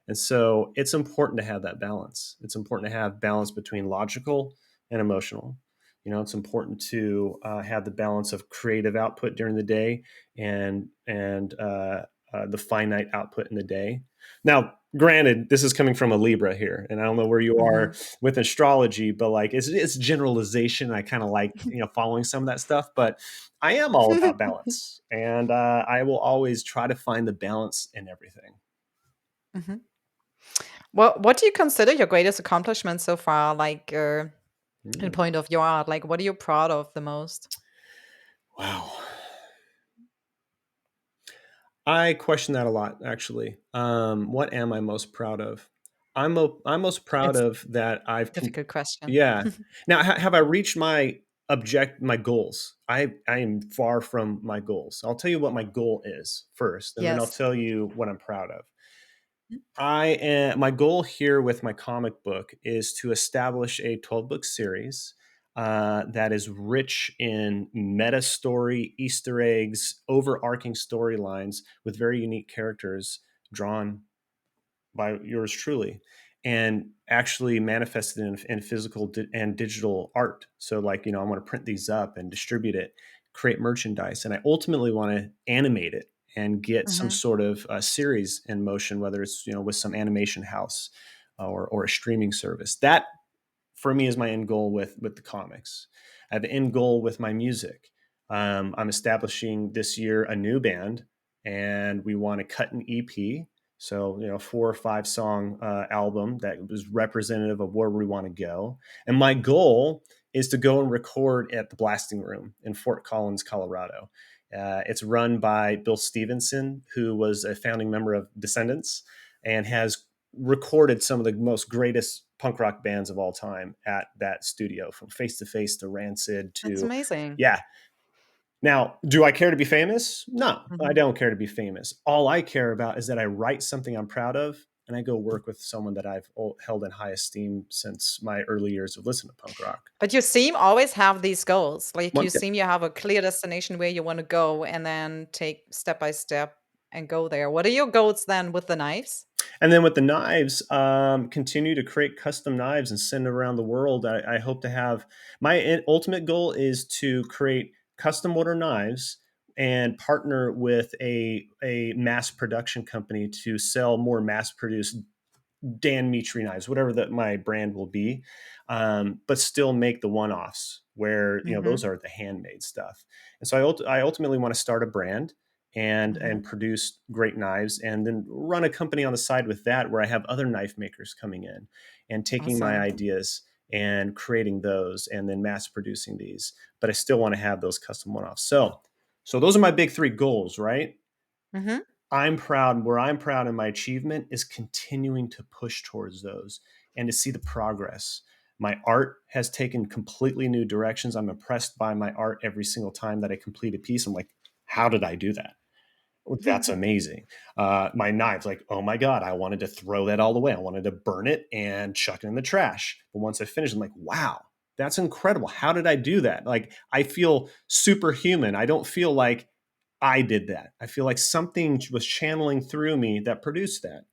And so it's important to have that balance. It's important to have balance between logical and emotional. It's important to have the balance of creative output during the day and the finite output in the day. Now, granted, this is coming from a Libra here, and I don't know where you are Mhm. with astrology, but like it's generalization. I kind of like following some of that stuff, but I am all about balance, and I will always try to find the balance in everything. Mhm. Well, what do you consider your greatest accomplishment so far? Like, in Mm. point of your art, like, what are you proud of the most? Wow. I question that a lot, actually. What am I most proud of? I'm most proud It's of that a difficult question. yeah. Now, have I reached my goals? I am far from my goals. I'll tell you what my goal is first, and then I'll Yes. tell you what I'm proud of. My goal here with my comic book is to establish a 12-book series that is rich in meta story, Easter eggs, overarching storylines with very unique characters drawn by yours truly, and actually manifested in physical and digital art. So, like, I want to print these up and distribute it, create merchandise, and I ultimately want to animate it and get some Mhm. sort of series in motion, whether it's with some animation house or a streaming service. That for me is my end goal with the comics. I have an end goal with my music. I'm establishing this year a new band, and we want to cut an EP. So, 4 or 5 song album that was representative of where we want to go. And my goal is to go and record at the Blasting Room in Fort Collins, Colorado. It's run by Bill Stevenson, who was a founding member of Descendants and has recorded some of the most greatest punk rock bands of all time at that studio, from Face to Face to Rancid That's to, amazing. yeah. Now, do I care to be famous? No, I Mhm. don't care to be famous. All I care about is that I write something I'm proud of and I go work with someone that I've held in high esteem since my early years of listening to punk rock. But you seem always have these goals. Like you One, seem you have a clear destination where you want to go and then take step by step and go there. What are your goals then with the knives? And then with the knives, continue to create custom knives and send around the world. I hope to have my ultimate goal is to create custom order knives and partner with a mass production company to sell more mass produced Dan Mitre knives, whatever that my brand will be, but still make the one-offs where those Mhm. are the handmade stuff. And so I ultimately want to start a brand and Mhm. produce great knives, and then run a company on the side with that where I have other knife makers coming in and taking my Awesome. ideas and creating those and then mass producing these. But I still want to have those custom one-offs. So those are my big 3 goals, right? Mhm. Where I'm proud in my achievement is continuing to push towards those and to see the progress. My art has taken completely new directions. I'm impressed by my art every single time that I complete a piece. I'm like, how did I do that? Well, that's amazing. My knives, like, oh my God, I wanted to throw that all away. I wanted to burn it and chuck it in the trash. But once I finished, I'm like, wow, that's incredible. How did I do that? Like, I feel superhuman. I don't feel like I did that. I feel like something was channeling through me that produced that.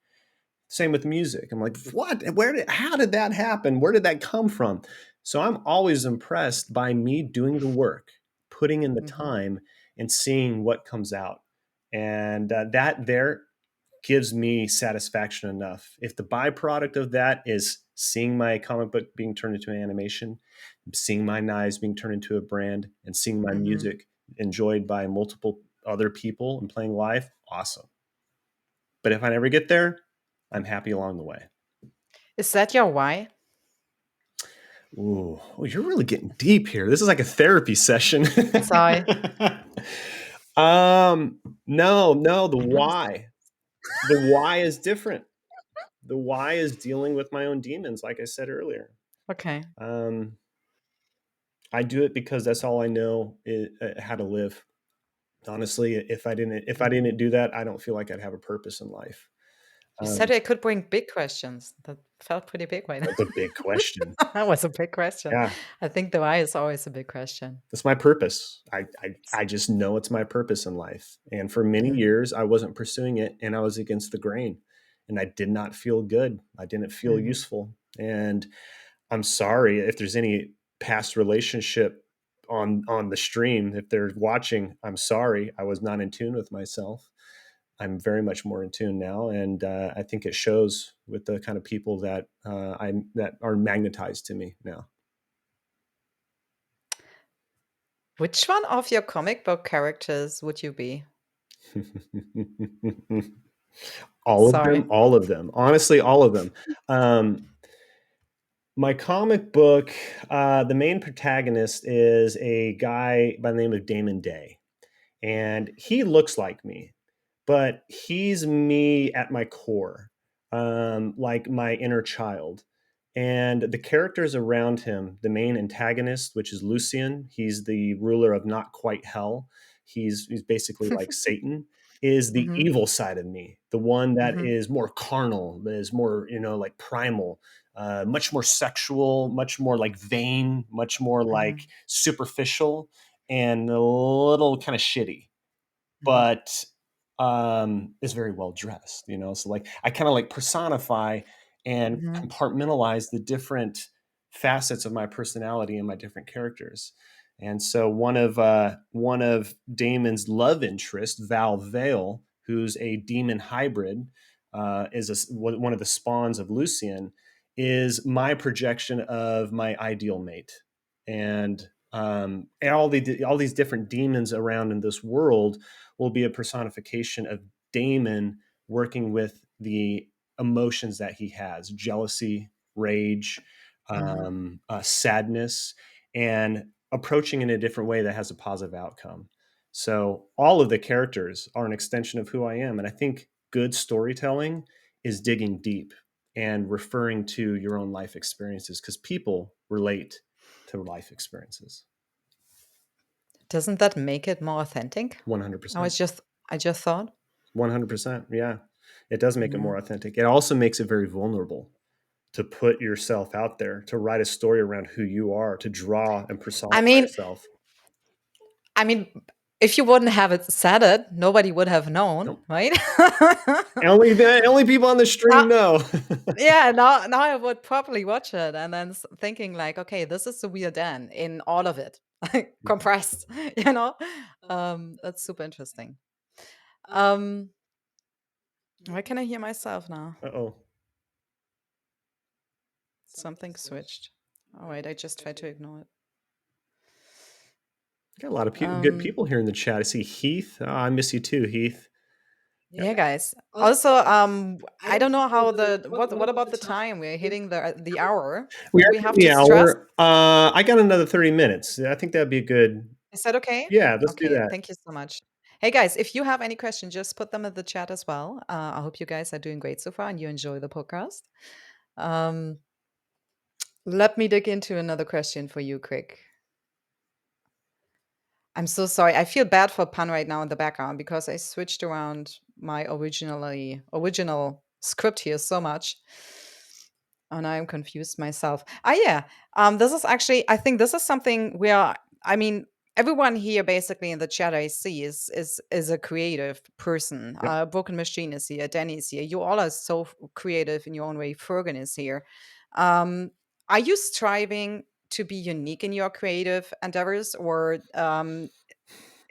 Same with music. I'm like, what? How did that happen? Where did that come from? So I'm always impressed by me doing the work, putting in the Mhm. time, and seeing what comes out. And that there gives me satisfaction enough. If the byproduct of that is seeing my comic book being turned into an animation, seeing my knives being turned into a brand, and seeing my Mhm. music enjoyed by multiple other people and playing live, awesome. But if I never get there, I'm happy along the way. Is that your why? Ooh, oh, you're really getting deep here. This is like a therapy session. Sorry. No, the why is different. The why is dealing with my own demons, like I said earlier. Okay. Um, I do it because that's all I know how to live. Honestly, if I didn't do that, I don't feel like I'd have a purpose in life. You said Um, I could bring big questions. That felt pretty big right now. that's a big question. That was a big question. Yeah, I think the why is always a big question. that's my purpose. I just know it's my purpose in life. And for many Mhm. years, I wasn't pursuing it, and I was against the grain, and I did not feel good. I didn't feel Mhm. useful. And I'm sorry if there's any past relationship on the stream. If they're watching, I'm sorry. I was not in tune with myself. I'm very much more in tune now, and I think it shows with the kind of people that are magnetized to me now. Which one of your comic book characters would you be? All of them, Sorry. all of them. Honestly, all of them. Um, my comic book, the main protagonist is a guy by the name of Damon Day, and he looks like me, but he's me at my core, like my inner child. And the characters around him, the main antagonist, which is Lucian, he's the ruler of not quite hell. He's basically like Satan. Is the Mhm. evil side of me, the one that Mhm. is more carnal, that is more like primal, much more sexual, much more like vain, much more like Mhm. superficial, and a little kind of shitty, Mhm. but is very well dressed, so like I kind of like personify and Mhm. compartmentalize the different facets of my personality and my different characters. And so one of Damon's love interest, Val Vale, who's a demon hybrid, is one of the spawns of Lucian, is my projection of my ideal mate, and all these different demons around in this world will be a personification of Damon working with the emotions that he has: jealousy, rage, Mhm. sadness, and approaching in a different way that has a positive outcome. So all of the characters are an extension of who I am. And I think good storytelling is digging deep and referring to your own life experiences, because people relate to life experiences. Doesn't that make it more authentic? I was 100%. just I just thought. 100%. Yeah. It does make it Mhm. more authentic. It also makes it very vulnerable to put yourself out there, to write a story around who you are, to draw and I personify mean yourself. I mean, if you wouldn't have it said it, nobody would have known, Nope. right? Only people on the Now stream know. yeah, now I would probably watch it and then thinking like, "Okay, this is the real Dan in all of it, like, compressed," you know? That's super interesting. Um, why can I hear myself now? Uh-oh. Something switched. Oh, wait, I just tried to ignore it. Got a lot of good Um, people here in the chat. I see Heath. Oh, I miss you too, Heath. Yeah. yeah, guys. Also, I don't know how what about the time? We're hitting the hour. We Do are we have in to the stress? hour. I got another 30 minutes. I think that'd be a good. Is that okay? Yeah, let's do Okay, that. thank you so much. Hey guys, if you have any questions, just put them in the chat as well. I hope you guys are doing great so far and you enjoy the podcast. Um, let me dig into another question for you quick. I'm so sorry. I feel bad for Pan right now in the background because I switched around my original script here so much. And I'm confused myself. Ah, yeah. This is actually, I think this is something where, I mean, everyone here basically in the chat I see is a creative person. Yep. Broken Machine is here. Danny is here. You all are so creative in your own way. Fergan is here. Um, are you striving to be unique in your creative endeavors, or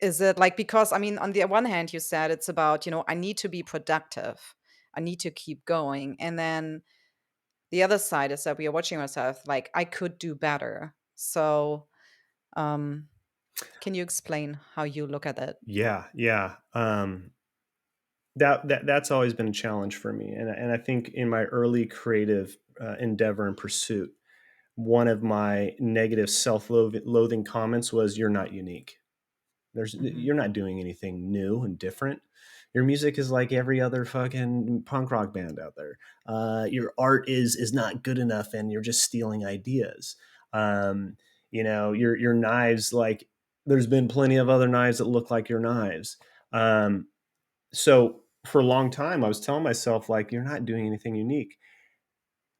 is it like, because I mean, on the one hand, you said it's about, I need to be productive, I need to keep going, and then the other side is that we are watching ourselves like, I could do better. So, um, can you explain how you look at it? Yeah, yeah. That's always been a challenge for me, and I think in my early creative endeavor and pursuit, one of my negative self-loathing comments was, "You're not unique. Hmm. You're not doing anything new and different. Your music is like every other fucking punk rock band out there. Your art is not good enough, and you're just stealing ideas. Um, your knives, like there's been plenty of other knives that look like your knives." So for a long time, I was telling myself, like, you're not doing anything unique.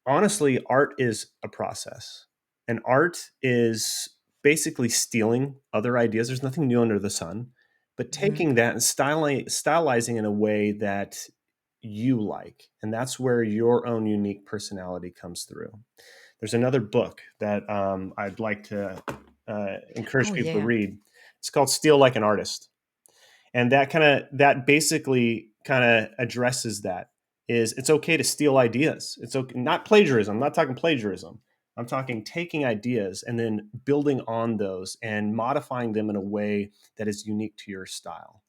Honestly, art is a process, and art is basically stealing other ideas. There's nothing new under the sun, but Hmm. taking that and stylizing in a way that you like, and that's where your own unique personality comes through. There's another book that I'd like to encourage Oh people to yeah. read. It's called "Steal Like an Artist." And that basically kind of addresses that. Is it's okay to steal ideas. It's okay, not plagiarism. I'm not talking plagiarism. I'm talking taking ideas and then building on those and modifying them in a way that is unique to your style.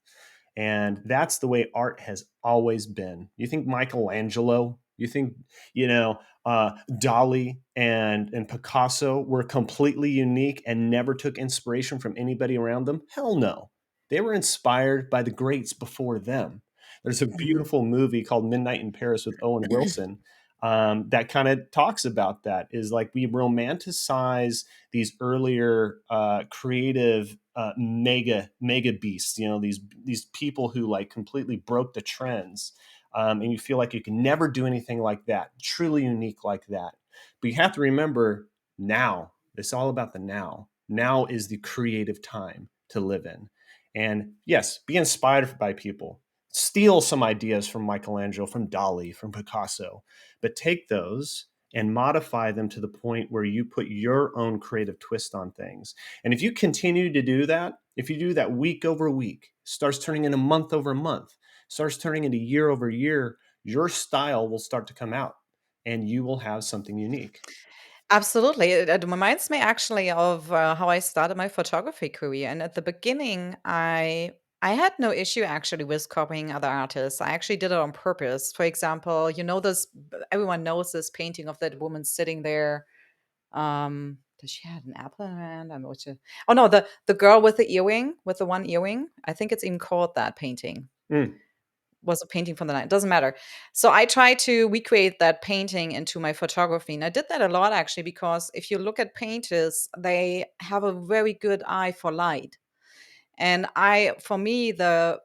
And that's the way art has always been. You think Michelangelo, you think, you know, Dali and Picasso were completely unique and never took inspiration from anybody around them? Hell no. They were inspired by the greats before them. There's a Hmm. beautiful movie called Midnight in Paris with Owen Wilson that kind of talks about that. Is like we romanticize these earlier creative mega beasts. These people who like completely broke the trends, and you feel like you can never do anything like that, truly unique like that. But you have to remember now. It's all about the now. Now is the creative time to live in, and yes, be inspired by people. Steal some ideas from Michelangelo, from Dali, from Picasso, but take those and modify them to the point where you put your own creative twist on things. And if you continue to do that, if you do that week over week, starts turning into month over month, starts turning into year over year, your style will start to come out. and you will have something unique. Absolutely. It reminds me actually of how I started my photography career. And at the beginning, I had no issue actually with copying other artists. I actually did it on purpose. For example, you know this everyone knows this painting of that woman sitting there. Does she have an apple in her hand? I'm not sure. Oh no, the girl with the earring, with the one earring. I think it's even called that painting. Mm, Was a painting from the night. Doesn't matter. So I try to recreate that painting into my photography. And I did that a lot actually, because if you look at painters, they have a very good eye for light. And for me, the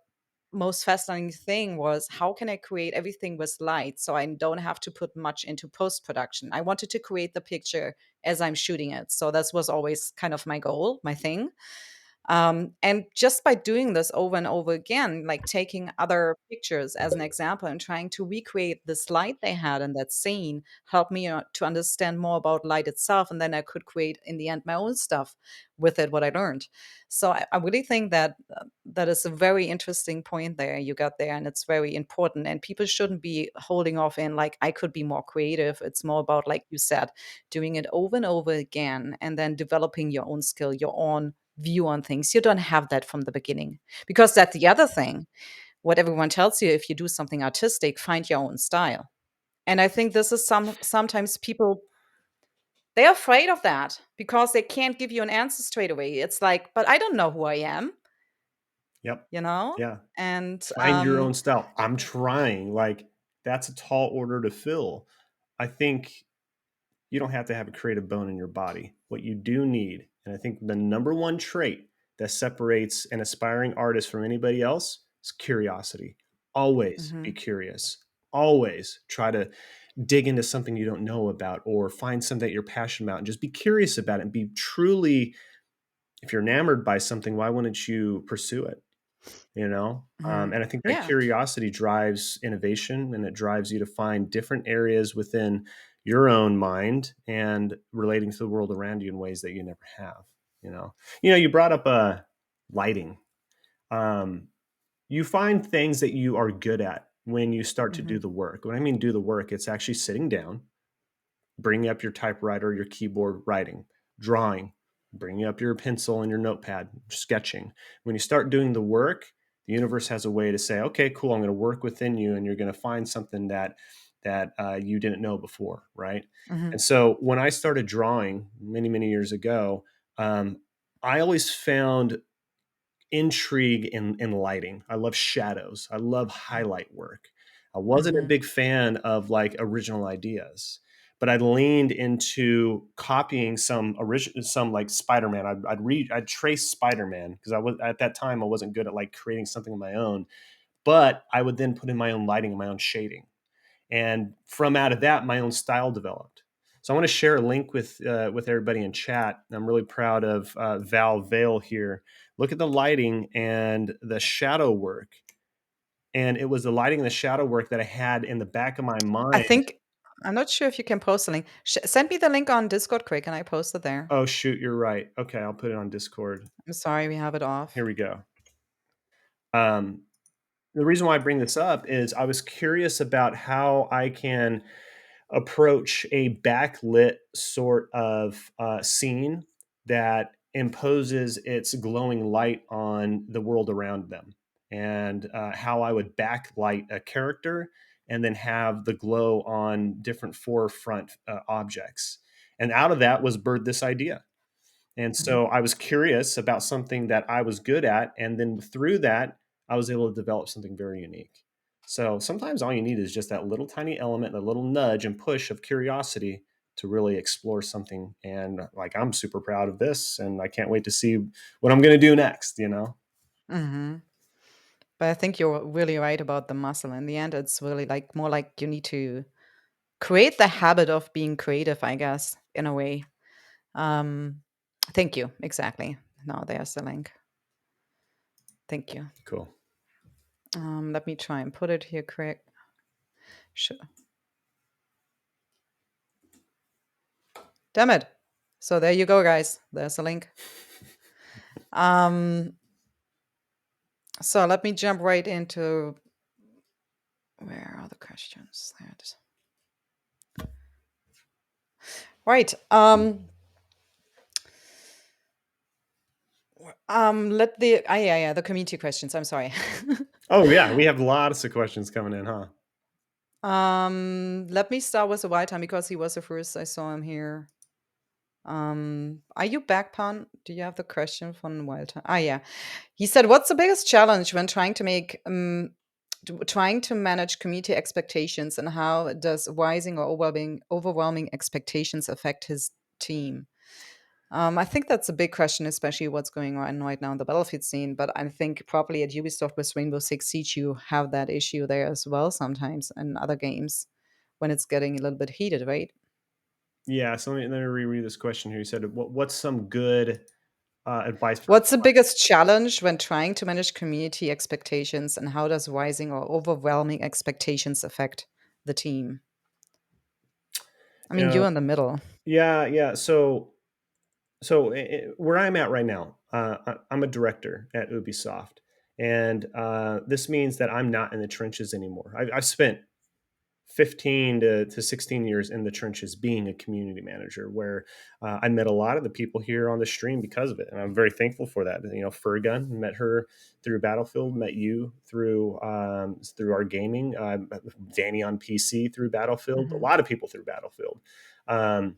most fascinating thing was how can I create everything with light so I don't have to put much into post production. I wanted to create the picture as I'm shooting it. So that was always kind of my goal, my thing. And just by doing this over and over again, like taking other pictures as an example and trying to recreate this light they had in that scene, helped me to understand more about light itself. And then I could create, in the end, my own stuff with it, what I learned. So I really think that that is a very interesting point there you got there, and it's very important. And people shouldn't be holding off in like I could be more creative. It's more about, like you said, doing it over and over again, and then developing your own skill, your own view on things. You don't have that from the beginning. Because that's the other thing. What everyone tells you, if you do something artistic, find your own style. And I think this is sometimes people they're afraid of that because they can't give you an answer straight away. It's like, but I don't know who I am, yep. you know? Yeah. And Find your own style. I'm trying. Like, that's a tall order to fill. I think you don't have to have a creative bone in your body. What you do need, and I think the number one trait that separates an aspiring artist from anybody else is curiosity. Always be Mhm, curious. Always try to dig into something you don't know about or find something that you're passionate about and just be curious about it and be truly, if you're enamored by something, why wouldn't you pursue it? You know, mhm. and I think that Yeah. curiosity drives innovation, and it drives you to find different areas within your own mind and relating to the world around you in ways that you never have. You brought up lighting. um, you find things that you are good at when you start to do Mhm, the work. When I mean do the work, it's actually sitting down, bringing up your typewriter, your keyboard, writing, drawing, bringing up your pencil and your notepad, sketching. When you start doing the work, the universe has a way to say, "Okay, cool. I'm going to work within you, and you're going to find something that you didn't know before." Right. mhm, And so when I started drawing many many years ago, I always found intrigue in lighting. I love shadows. I love highlight work. I wasn't a mhm, big fan of like original ideas, but I leaned into copying some like Spider-Man. I'd trace Spider-Man because I was at that time I wasn't good at like creating something of my own, but I would then put in my own lighting and my own shading. And from out of that, my own style developed. So I want to share a link with everybody in chat. I'm really proud of Val Vale here. Look at the lighting and the shadow work. And it was the lighting and the shadow work that I had in the back of my I mind. think I'm not sure if you can post the link. Send me the link on Discord quick and I post it there. Oh, shoot, you're right. Okay, I'll put it on Discord. I'm sorry we have it Here off. we go. Um, the reason why I bring this up is I was curious about how I can approach a backlit sort of scene that imposes its glowing light on the world around them, and how I would backlight a character and then have the glow on different forefront objects. And out of that was birthed this idea. And Mhm, so I was curious about something that I was good at. And then through that, I was able to develop something very unique. So sometimes all you need is just that little tiny element, that little nudge and push of curiosity to really explore something. And like, I'm super proud of this and I can't wait to see what I'm going to do next. mhm. But I think you're really right about the muscle. In the end, it's really like more like you need to create the habit of being creative, I guess, in a way. Um, thank you. Exactly. No, there's the link. Thank you. Cool. Let me try and put it here quick. Sure. Damn it. So there you go, guys. There's the link. Um, so let me jump right into where are the questions? There it is. Right. Let the yeah, the community questions. I'm sorry. Oh yeah, we have lots of questions coming in, huh? Let me start with the wild time because he was the first I saw him here. Are you back, Pan? Do you have the question from wild time? Ah, yeah. He said, "What's the biggest challenge when trying to manage community expectations, and how does rising or overwhelming expectations affect his team?" I think that's a big question, especially what's going on right now in the Battlefield scene. But I think probably at Ubisoft with Rainbow Six Siege, you have that issue there as well sometimes in other games when it's getting a little bit heated, right? Yeah, so let me reread this question here. You said, what's some good advice for What's the biggest challenge when trying to manage community expectations, and how does rising or overwhelming expectations affect the team? I mean, uh, you're in the middle. yeah, yeah. Where I'm at right now, I'm a director at Ubisoft, and this means that I'm not in the trenches anymore. I've spent 15 to 16 years in the trenches being a community manager, where I met a lot of the people here on the stream because of it, and I'm very thankful for that. You know, Furgun, met her through Battlefield, met you through our gaming, Danny on PC through Battlefield, a Hmm. lot of people through Battlefield. Um,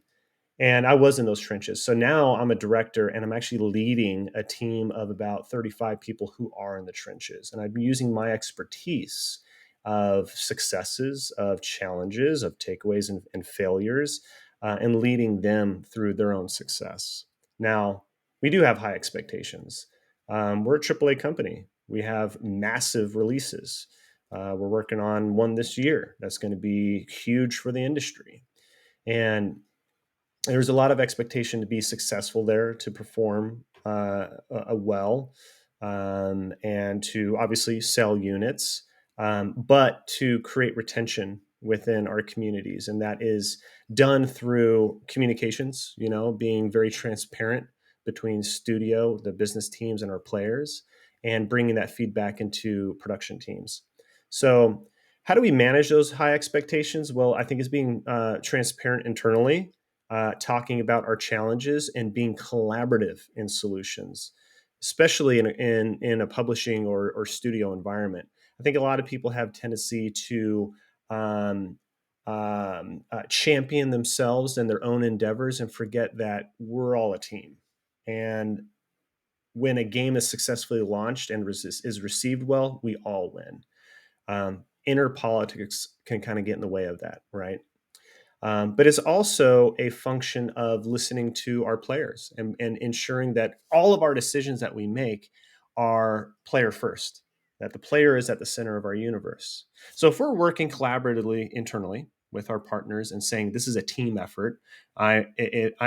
and I was in those trenches. So now I'm a director and I'm actually leading a team of about 35 people who are in the trenches. And I'm using my expertise of successes, of challenges, of takeaways and failures, and leading them through their own success. Now, we do have high expectations. We're a AAA company. We have massive releases. We're working on one this year that's going to be huge for the industry. And there's a lot of expectation to be successful there, to perform well, and to obviously sell units, but to create retention within our communities. And that is done through communications, you know, being very transparent between studio, the business teams, and our players, and bringing that feedback into production teams. So, how do we manage those high expectations? Well, I think it's being transparent internally, talking about our challenges and being collaborative in solutions, especially in a publishing or studio environment. I think a lot of people have tendency to um, champion themselves and their own endeavors and forget that we're all a team. And when a game is successfully launched and is received well, we all win. Inner politics can kind of get in the way of that, right? But it's also a function of listening to our players and ensuring that all of our decisions that we make are player first, that the player is at the center of our universe. So if we're working collaboratively internally with our partners and saying this is a team effort, I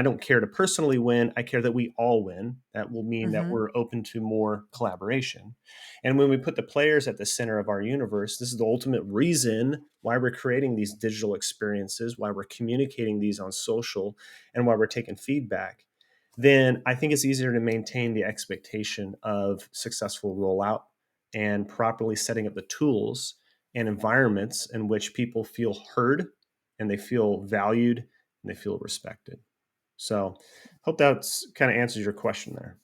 don't care to personally win. I care that we all win. That will mean that Hmm. we're open to more collaboration. And when we put the players at the center of our universe, this is the ultimate reason why we're creating these digital experiences, why we're communicating these on social, and why we're taking feedback. Then I think it's easier to maintain the expectation of successful rollout and properly setting up the tools and environments in which people feel heard and they feel valued and they feel respected. So, hope that's kind of answers your question there.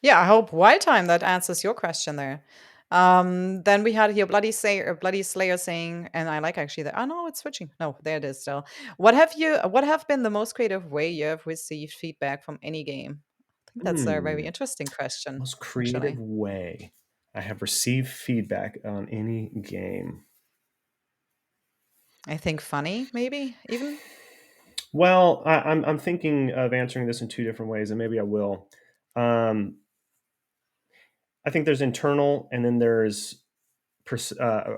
Yeah, I hope wild time that answers your question there. Then we had here Bloody Slayer saying, and I like actually that. Oh no, it's switching. No, there it is still. What have been the most creative way you have received feedback from any game? I think that's a very Hmm. interesting question, Most creative actually. way I have received feedback on any game. I think funny, maybe even. Well, I'm thinking of answering this in two different ways, and maybe I will. Um, I think there's internal, and then there's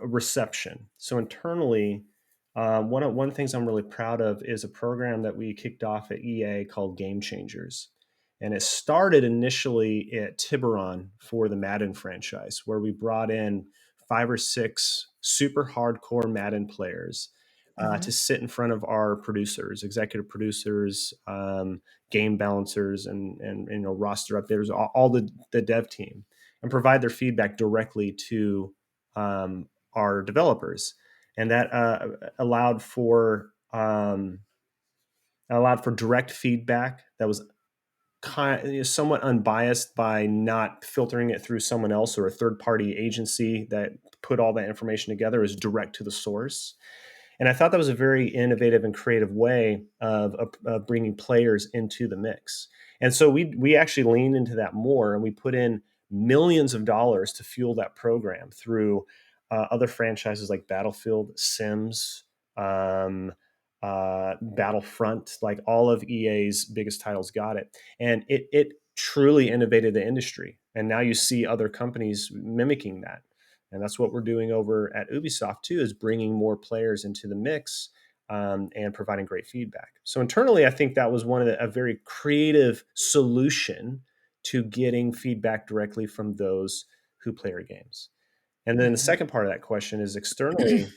reception. So internally, one of the things I'm really proud of is a program that we kicked off at EA called Game Changers, and it started initially at Tiburon for the Madden franchise, where we brought in 5 or 6 super hardcore Madden players. To Hmm. sit in front of our producers, executive producers, game balancers, and you know, roster updaters, all the dev team, and provide their feedback directly to our developers, and that allowed for It allowed for direct feedback that was somewhat unbiased by not filtering it through someone else or a third party agency that put all that information together, is direct to the source. And I thought that was a very innovative and creative way of bringing players into the mix. And so we actually leaned into that more, and we put in millions of dollars to fuel that program through other franchises like Battlefield, Sims, um, Battlefront. Like all of EA's biggest titles got it, and it truly innovated the industry. And now you see other companies mimicking that. And that's what we're doing over at Ubisoft too, is bringing more players into the mix, and providing great feedback. So internally, I think that was a very creative solution to getting feedback directly from those who play our games. And then the Mhm. second part of that question is externally.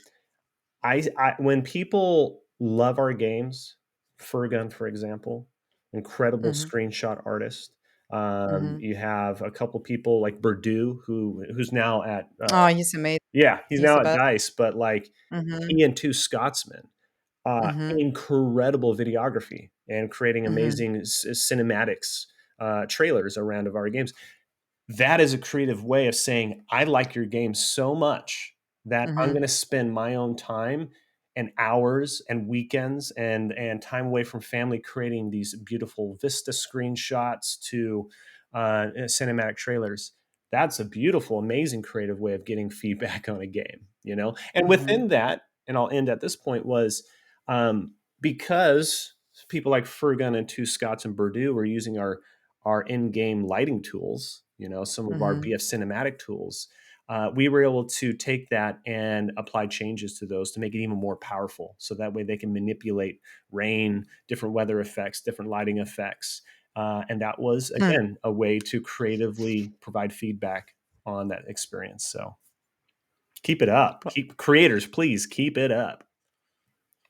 When people love our games, Furgun, for example, incredible Mhm. screenshot artist. Mhm. You have a couple people like Purdue, who's now at Oh, he's amazing. yeah, he's He's now the at best. Dice, but like Mhm. he and two Scotsmen, Mhm. incredible videography and creating Mhm. amazing cinematics, trailers around of our games. That is a creative way of saying, I like your game so much that I'm Mhm. going to spend my own time and hours and weekends and time away from family creating these beautiful Vista screenshots to cinematic trailers. That's a beautiful, amazing creative way of getting feedback on a game, you know? And Mhm. within that, and I'll end at this point, was because people like Furgun and Two Scots and Purdue were using our in-game lighting tools, some of our Mhm. BF cinematic tools, we were able to take that and apply changes to those to make it even more powerful. So that way they can manipulate rain, different weather effects, different lighting effects. And that was, Hmm. again, a way to creatively provide feedback on that experience. So keep it up. Keep creators, please keep it up.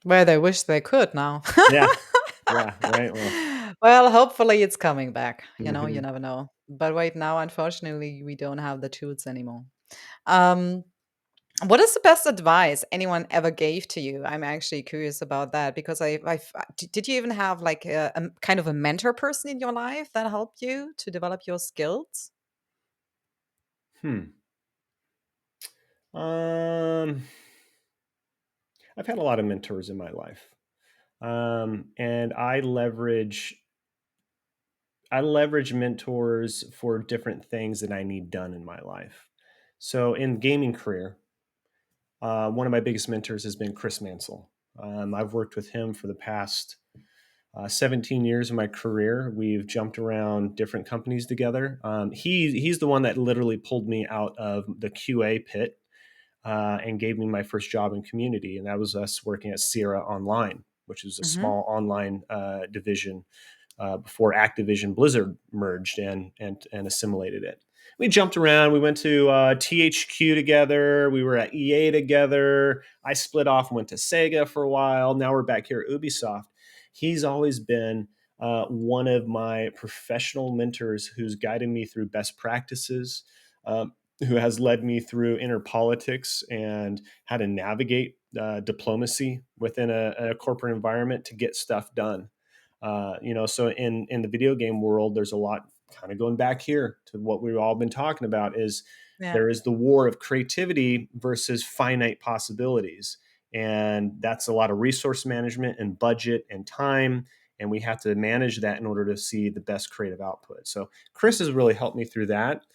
Well, they wish they could now. Yeah. Yeah. Right. Well, Well, hopefully it's coming back. You mhm. never know. But right now, unfortunately, we don't have the tools anymore. Um, what is the best advice anyone ever gave to you? I'm actually curious about that because did you even have like a kind of a mentor person in your life that helped you to develop your skills? Hmm. Um, I've had a lot of mentors in my life. And I leverage mentors for different things that I need done in my life. So in gaming career, one of my biggest mentors has been Chris Mansell. I've worked with him for the past 17 years of my career. We've jumped around different companies together. He's the one that literally pulled me out of the QA pit, and gave me my first job in community, and that was us working at Sierra Online, which is a Mhm. small online division before Activision Blizzard merged and assimilated it. We jumped around. We went to THQ together. We were at EA together. I split off and went to Sega for a while. Now we're back here at Ubisoft. He's always been one of my professional mentors who's guided me through best practices, who has led me through inner politics and how to navigate diplomacy within a corporate environment to get stuff done. So in the video game world, there's a lot kind of going back here to what we've all been talking about, is Yeah. there is the war of creativity versus finite possibilities. And that's a lot of resource management and budget and time. And we have to manage that in order to see the best creative output. So Chris has really helped me through that.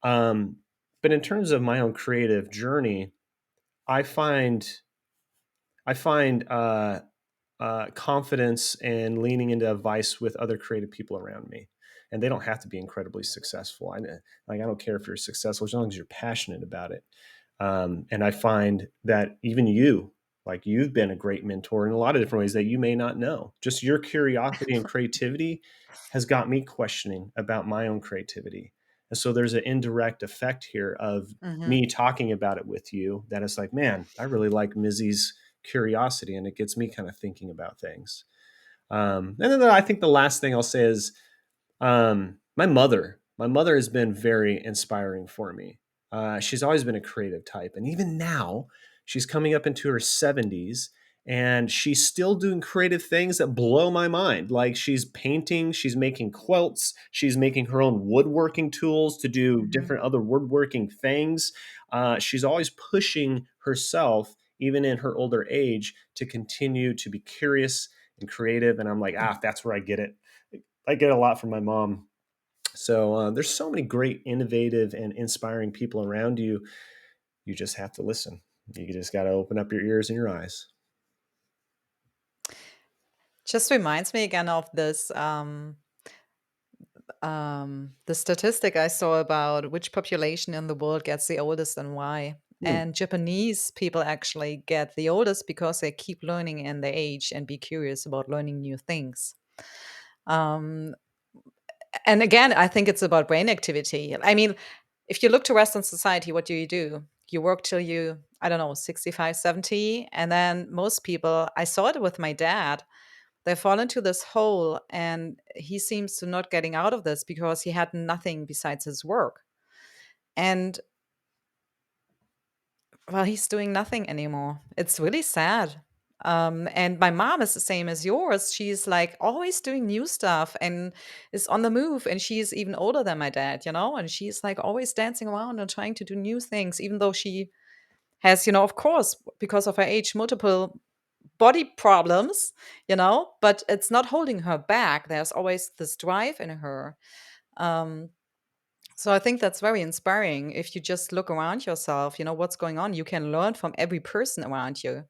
Um, but in terms of my own creative journey, I find I find confidence and leaning into advice with other creative people around me. And they don't have to be incredibly successful. I don't care if you're successful as long as you're passionate about it. And I find that even like you've been a great mentor in a lot of different ways that you may not know. Just your curiosity and creativity has got me questioning about my own creativity. And so there's an indirect effect here of Mhm. me talking about it with you that it's like, man, I really like Mizzy's curiosity, and it gets me kind of thinking about things. And then I think the last thing I'll say is my mother. My mother has been very inspiring for me. She's always been a creative type, and even now, she's coming up into her 70s, and she's still doing creative things that blow my mind. Like she's painting, she's making quilts, she's making her own woodworking tools to do Mhm. different other woodworking things. She's always pushing herself, even in her older age, to continue to be curious and creative. And I'm like, that's where I get it. I get a lot from my mom. So there's so many great, innovative, and inspiring people around you. You just have to listen. You just got to open up your ears and your eyes. Just reminds me again of this the statistic I saw about which population in the world gets the oldest and why. Hmm. And Japanese people actually get the oldest because they keep learning in their age and be curious about learning new things. Um, and again, I think it's about brain activity. I mean, if you look to Western society, what do? You work till you, I don't know, 65, 70. And then most people, I saw it with my dad, they fall into this hole and he seems to not getting out of this because he had nothing besides his work. And well, he's doing nothing anymore. It's really sad. And my mom is the same as yours. She's like always doing new stuff and is on the move. And she's even older than my dad, and she's like always dancing around and trying to do new things, even though she has, of course, because of her age, multiple body problems, but it's not holding her back. There's always this drive in her. Um, so I think that's very inspiring. If you just look around yourself, what's going on. You can learn from every person around you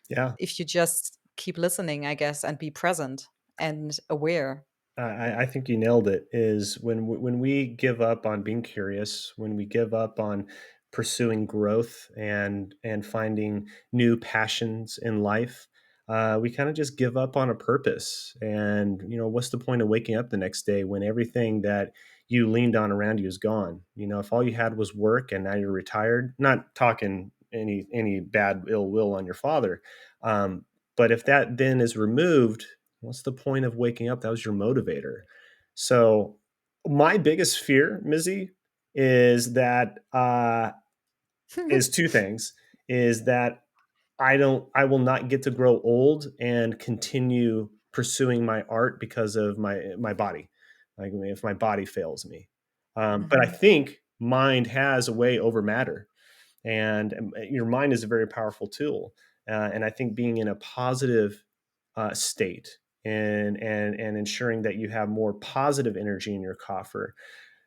Yeah. if you just keep listening, I guess, and be present and aware. I think you nailed it. Is when we give up on being curious, when we give up on pursuing growth and finding new passions in life, we kind of just give up on a purpose. And what's the point of waking up the next day when everything that you leaned on around you is gone? If all you had was work and now you're retired, not talking any bad ill will on your father, um, but if that then is removed, what's the point of waking up? That was your motivator. So my biggest fear, Mizzy, is that is two things. Is that I will not get to grow old and continue pursuing my art because of my body. Like if my body fails me. But I Hmm. think mind has a way over matter, and your mind is a very powerful tool. And I think being in a positive state and ensuring that you have more positive energy in your coffer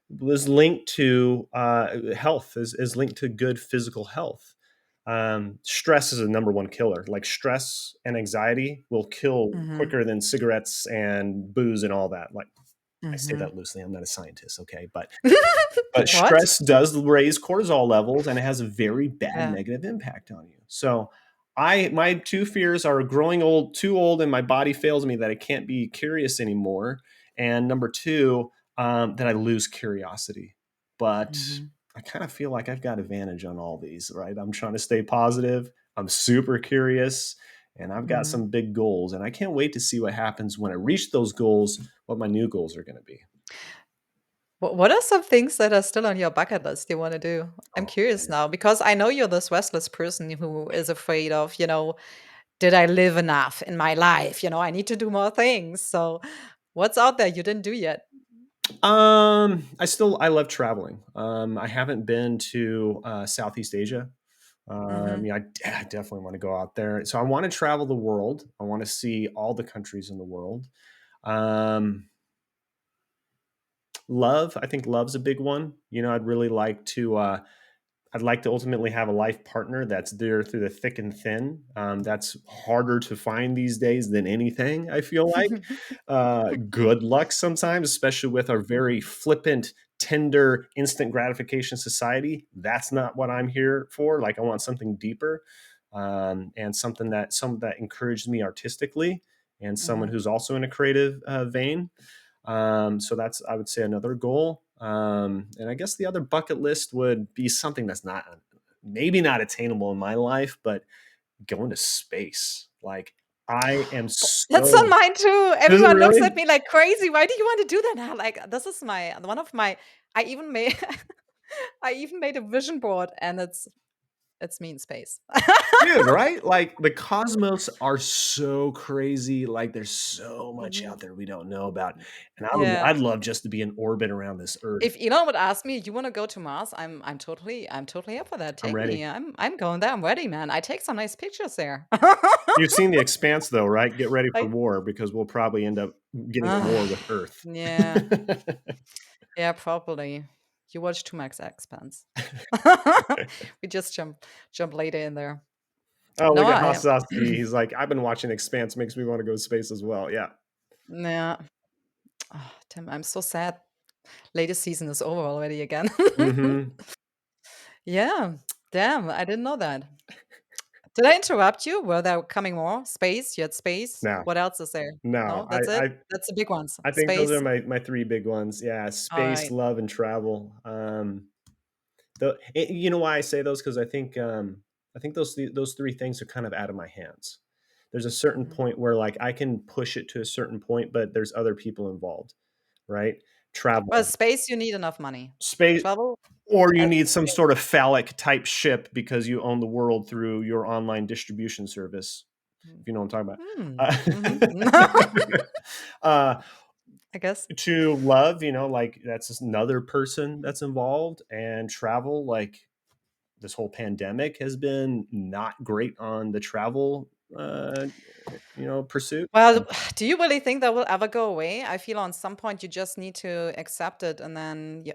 was linked to health, is linked to good physical health. Stress is a number one killer. Like stress and anxiety will kill Hmm. quicker than cigarettes and booze and all that. Like I say Hmm. that loosely. I'm not a scientist, okay, but What? stress does raise cortisol levels and it has a very bad Yeah. negative impact on you. So my two fears are growing old, too old, and my body fails me that I can't be curious anymore. And number two, that I lose curiosity. But Hmm. I kind of feel like I've got advantage on all these, right? I'm trying to stay positive. I'm super curious and I've got Hmm. some big goals. And I can't wait to see what happens when I reach those goals, what my new goals are going to be. What are some things that are still on your bucket list you want to do? I'm Oh, curious man. now because I know you're this restless person who is afraid of, did I live enough in my life? I need to do more things. So, what's out there you didn't do yet? I love traveling. I haven't been to Southeast Asia. Hmm. I definitely want to go out there. So I want to travel the world. I want to see all the countries in the world. Um, love, I think love's a big one. I'd really like to. I'd like to ultimately have a life partner that's there through the thick and thin. That's harder to find these days than anything, I feel like. Good luck sometimes, especially with our very flippant, tender, instant gratification society. That's not what I'm here for. Like, I want something deeper, and something that encourages me artistically, and someone Hmm. who's also in a creative vein. So that's, I would say, another goal. And I guess the other bucket list would be something that's not maybe not attainable in my life, but going to space. Like I am That's on so. mine too. Is it Everyone looks at really? me like crazy. Why do you want to do that now? Like this is my one of my I even made I even made a vision board and it's it's me in space. Dude, right? Like, the cosmos are so crazy, like, there's so much Mhm. out there we don't know about, and Yeah. I'd love just to be in orbit around this Earth. If Elon would ask me, "You wanna go to Mars?" I'm totally up for that. I'm Take ready. me. I'm going there. I'm ready, man. I take some nice pictures there. You've seen The Expanse, though, right? Get ready for Right? war because we'll probably end up getting a war with Earth. Yeah. Yeah, probably. You watch too much Expanse. We just jump later in there. Oh, No, look at I Hasasti. He's like, "I've been watching Expanse, makes me wanna go to space as well." Yeah. yeah. Oh, damn, I'm so sad. Latest season is over already again. Mhm. Yeah. Damn, I didn't know that. Did I interrupt you? Were there coming more? Space? You had space. No. What else is there? No, No, that's it? That's the big ones. I think those are Space. my 3 big ones. Yeah, space, Alright. love, and travel. You know why I say those? Because I think those 3 things are kind of out of my hands. There's a certain Mhm. point where, like, I can push it to a certain point, but there's other people involved, right? Travel, Well, space, you need enough money. space, Travel, or you I need some sort of phallic type ship because you own the world through your online distribution service, mm, if you know what I'm talking mhm. about. Uh, I guess. to love, like, that's just another person that's involved, and travel, like, this whole pandemic has been not great on the travel, pursuit. Well, do you really think that will ever go away? I feel on some point you just need to accept it and then, yeah,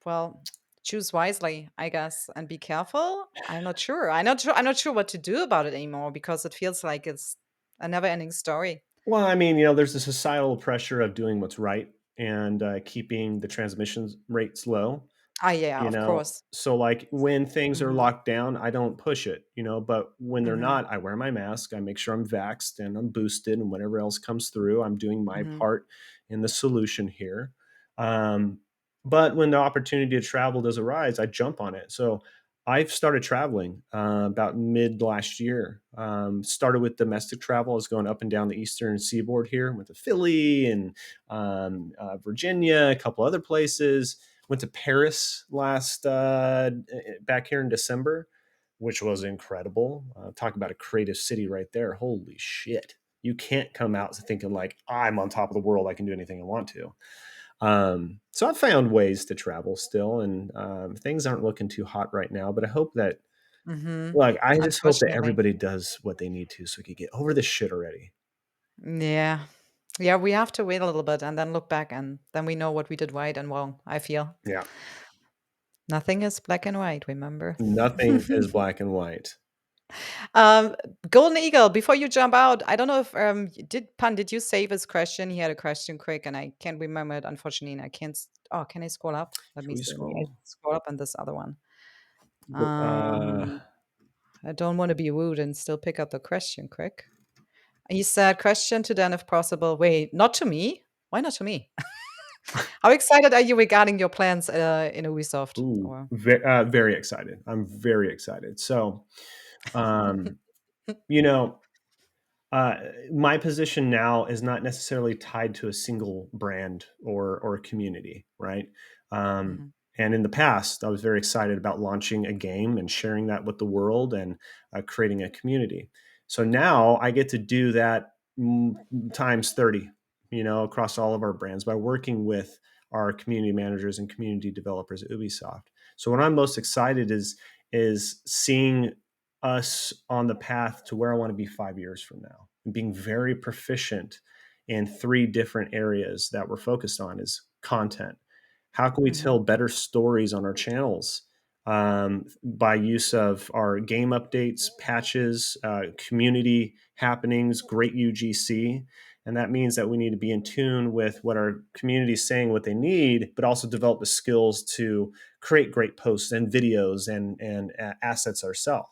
well, choose wisely, I guess, and be careful. I'm not sure. I'm not sure what to do about it anymore because it feels like it's a never-ending story. Well, I mean, there's a societal pressure of doing what's right and, keeping the transmission rates low. Ah, yeah, of course. So, like, when things are Mhm, locked down, I don't push it, but when they're mhm, not, I wear my mask, I make sure I'm vaxxed and I'm boosted, and whatever else comes through, I'm doing my mhm, part in the solution here. Um, but when the opportunity to travel does arise, I jump on it. So I've started traveling about mid last year. Started with domestic travel. I was going up and down the eastern seaboard here, went to Philly and Virginia, a couple other places. Went to Paris last back here in December, which was incredible. Talk about a creative city right there. Holy shit! You can't come out thinking like I'm on top of the world. I can do anything I want to. So I've found ways to travel still, and things aren't looking too hot right now. But I hope that, mhm. like, I just hope that Unfortunately. everybody does what they need to so we can get over this shit already. Yeah. Yeah, we have to wait a little bit and then look back, and then we know what we did right and wrong, I feel. Yeah, Nothing is black and white, remember? nothing is black and white. Um, Golden Eagle, before you jump out, I don't know if did you save his question? He had a question quick, and I can't remember it, unfortunately, and I can't. Oh, can I scroll up? Let Can me we see. Maybe I scroll? scroll up on this other one. Uh, Um, I don't want to be rude and still pick up the question quick. He said, "Question to Dan, if possible." Wait, not to me. Why not to me? How excited are you regarding your plans in Ubisoft? Ooh, Or very excited. I'm very excited. So, um, you know, uh, my position now is not necessarily tied to a single brand or a community, right? Um, Mhm, and in the past, I was very excited about launching a game and sharing that with the world and creating a community. So now I get to do that times 30, across all of our brands by working with our community managers and community developers at Ubisoft. So what I'm most excited is seeing us on the path to where I want to be 5 years from now, and being very proficient in 3 different areas that we're focused on is content. How can we mhm, tell better stories on our channels by use of our game updates, patches, community happenings, great UGC? And that means that we need to be in tune with what our community is saying, what they need, but also develop the skills to create great posts and videos and assets ourselves.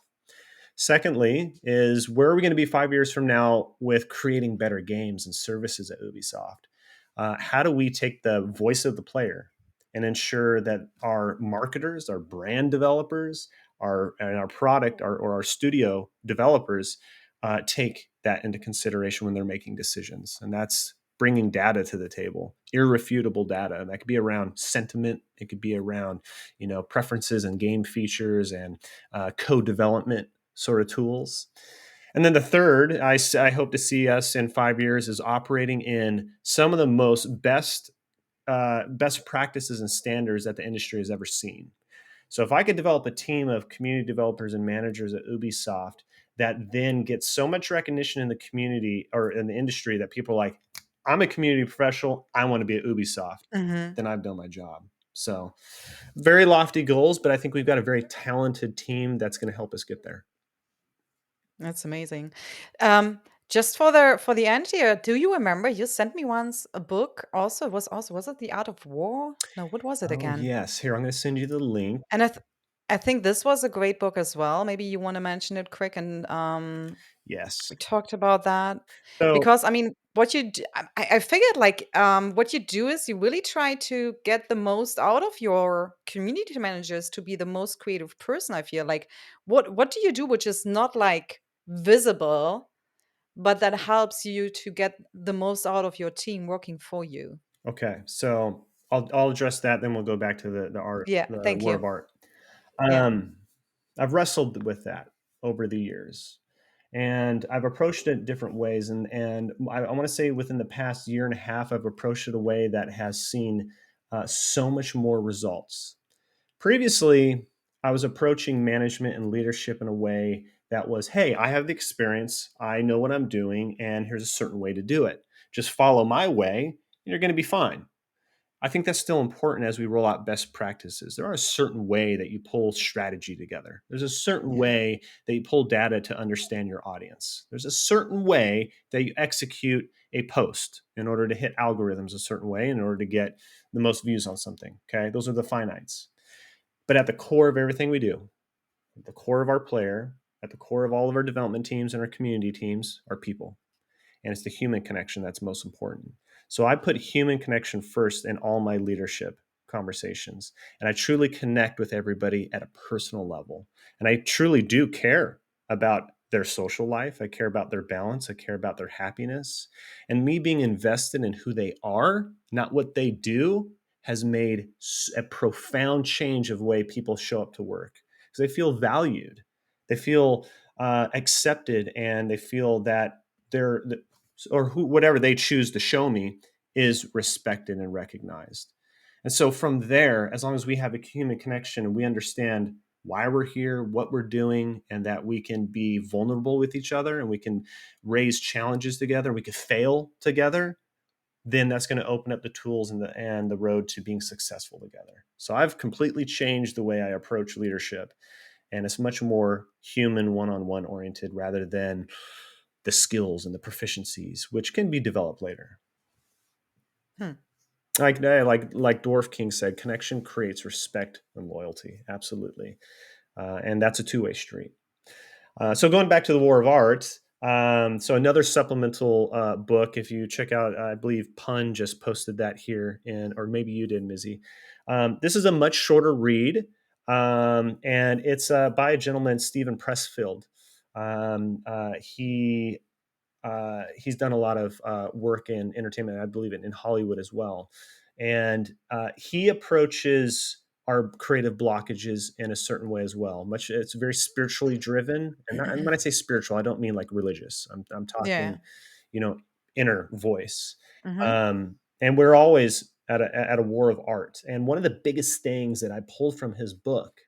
Secondly, is where are we going to be 5 years from now with creating better games and services at Ubisoft? How do we take the voice of the player and ensure that our marketers, our brand developers, our product, or our studio developers take that into consideration when they're making decisions? And that's bringing data to the table, irrefutable data. That could be around sentiment. It could be around, preferences and game features and code development sort of tools. And then the third, I hope to see us in 5 years is operating in some of the most best practices and standards that the industry has ever seen. So if I could develop a team of community developers and managers at Ubisoft that then gets so much recognition in the community or in the industry that people are like, I'm a community professional, I want to be at Ubisoft, Hmm. then I've done my job. So very lofty goals, but I think we've got a very talented team that's going to help us get there. That's amazing. Um, just for the end here, do you remember you sent me once a book? Was it The Art of War? No, what was it Oh, again? yes. Here, I'm going to send you the link. And I think this was a great book as well. Maybe you want to mention it quick, and Yes. we talked about that So, because I mean, I figured like what you do is you really try to get the most out of your community managers to be the most creative person. I feel like what do you do which is not like visible, but that helps you to get the most out of your team working for you? okay. So I'll address that. Then we'll go back to the art, Yeah, the thank war you. of art. Yeah. Um, I've wrestled with that over the years, and I've approached it different ways. And I want to say within the past year and a half, I've approached it a way that has seen so much more results. Previously, I was approaching management and leadership in a way that was, hey, I have the experience, I know what I'm doing, and here's a certain way to do it. Just follow my way, and you're going to be fine. I think that's still important as we roll out best practices. There are a certain way that you pull strategy together. There's a certain Yeah. way that you pull data to understand your audience. There's a certain way that you execute a post in order to hit algorithms a certain way in order to get the most views on something. Okay. Those are the finites. But at the core of everything we do, at the core of our player, at the core of all of our development teams and our community teams are people, and it's the human connection that's most important. So I put human connection first in all my leadership conversations, and I truly connect with everybody at a personal level. And I truly do care about their social life. I care about their balance. I care about their happiness. And me being invested in who they are, not what they do, has made a profound change of the way people show up to work because they feel valued. They feel accepted, and they feel that they're or whatever they choose to show me is respected and recognized. And so from there, as long as we have a human connection and we understand why we're here, what we're doing, and that we can be vulnerable with each other and we can raise challenges together, and we can fail together, then that's going to open up the tools and the road to being successful together. So I've completely changed the way I approach leadership, and it's much more human, one-on-one oriented rather than the skills and the proficiencies, which can be developed later. Hmm. Like Dwarf King said, connection creates respect and loyalty. Absolutely, and that's a two-way street. So going back to the War of Art, so another supplemental book. If you check out, I believe Pun just posted that here in, or maybe you did, Mizzy. This is a much shorter read, and it's by a gentleman, Stephen Pressfield. He's done a lot of work in entertainment, I believe, in Hollywood as well. And he approaches our creative blockages in a certain way as well. Much it's very spiritually driven, and when I say spiritual, I don't mean like religious. I'm Yeah. talking, you know, inner voice. Hmm. And we're always at a war of art. And one of the biggest things that I pulled from his book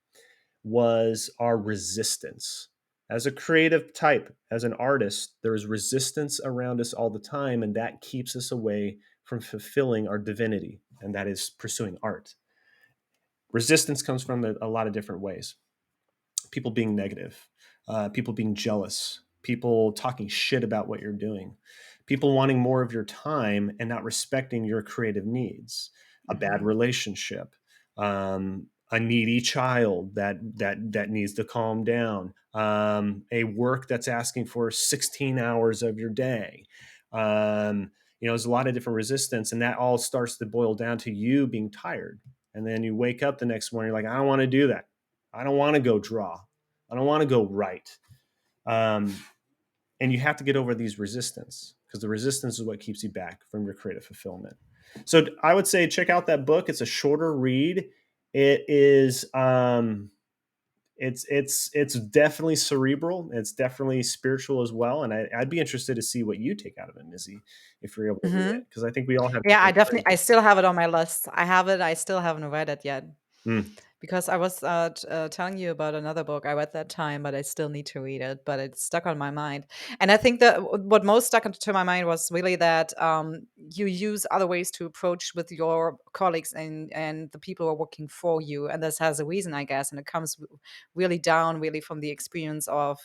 was our resistance. As a creative type, as an artist, there's resistance around us all the time, and that keeps us away from fulfilling our divinity, and that is pursuing art. Resistance comes from a lot of different ways. People being negative, people being jealous, people talking shit about what you're doing, people wanting more of your time and not respecting your creative needs, a bad Hmm. relationship, a needy child that needs to calm down, a work that's asking for 16 hours of your day. There's a lot of different resistance, and that all starts to boil down to you being tired. And then you wake up the next morning, you're like, I don't want to do that. I don't want to go draw. I don't want to go write. And you have to get over these resistance because the resistance is what keeps you back from your creative fulfillment. So I would say check out that book. It's a shorter read. It is it's definitely cerebral. It's definitely spiritual as well. And I'd be interested to see what you take out of it, Mizzy, if you're able to read it, Mhm. because I think we all have Yeah, different I experiences. still have it on my list. I have it, I still haven't read it yet. Mm, Because I was telling you about another book I read that time, but I still need to read it. But it's stuck on my mind, and I think that what most stuck into my mind was really that you use other ways to approach with your colleagues and the people who are working for you, and this has a reason, I guess, and it comes really down really from the experience of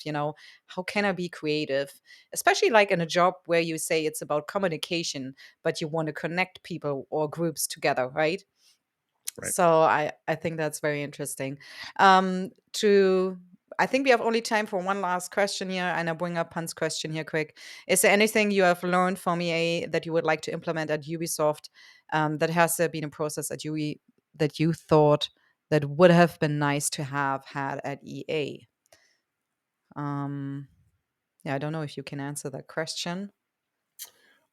how can I be creative, especially like in a job where you say it's about communication, but you want to connect people or groups together, right? right. So I think that's very interesting. To I think we have only time for one last question here, and I'll bring up Hans' question here quick. Is there anything you have learned from EA that you would like to implement at Ubisoft, that has been a process at UE that you thought that would have been nice to have had at EA? Um, yeah, I don't know if you can answer that question.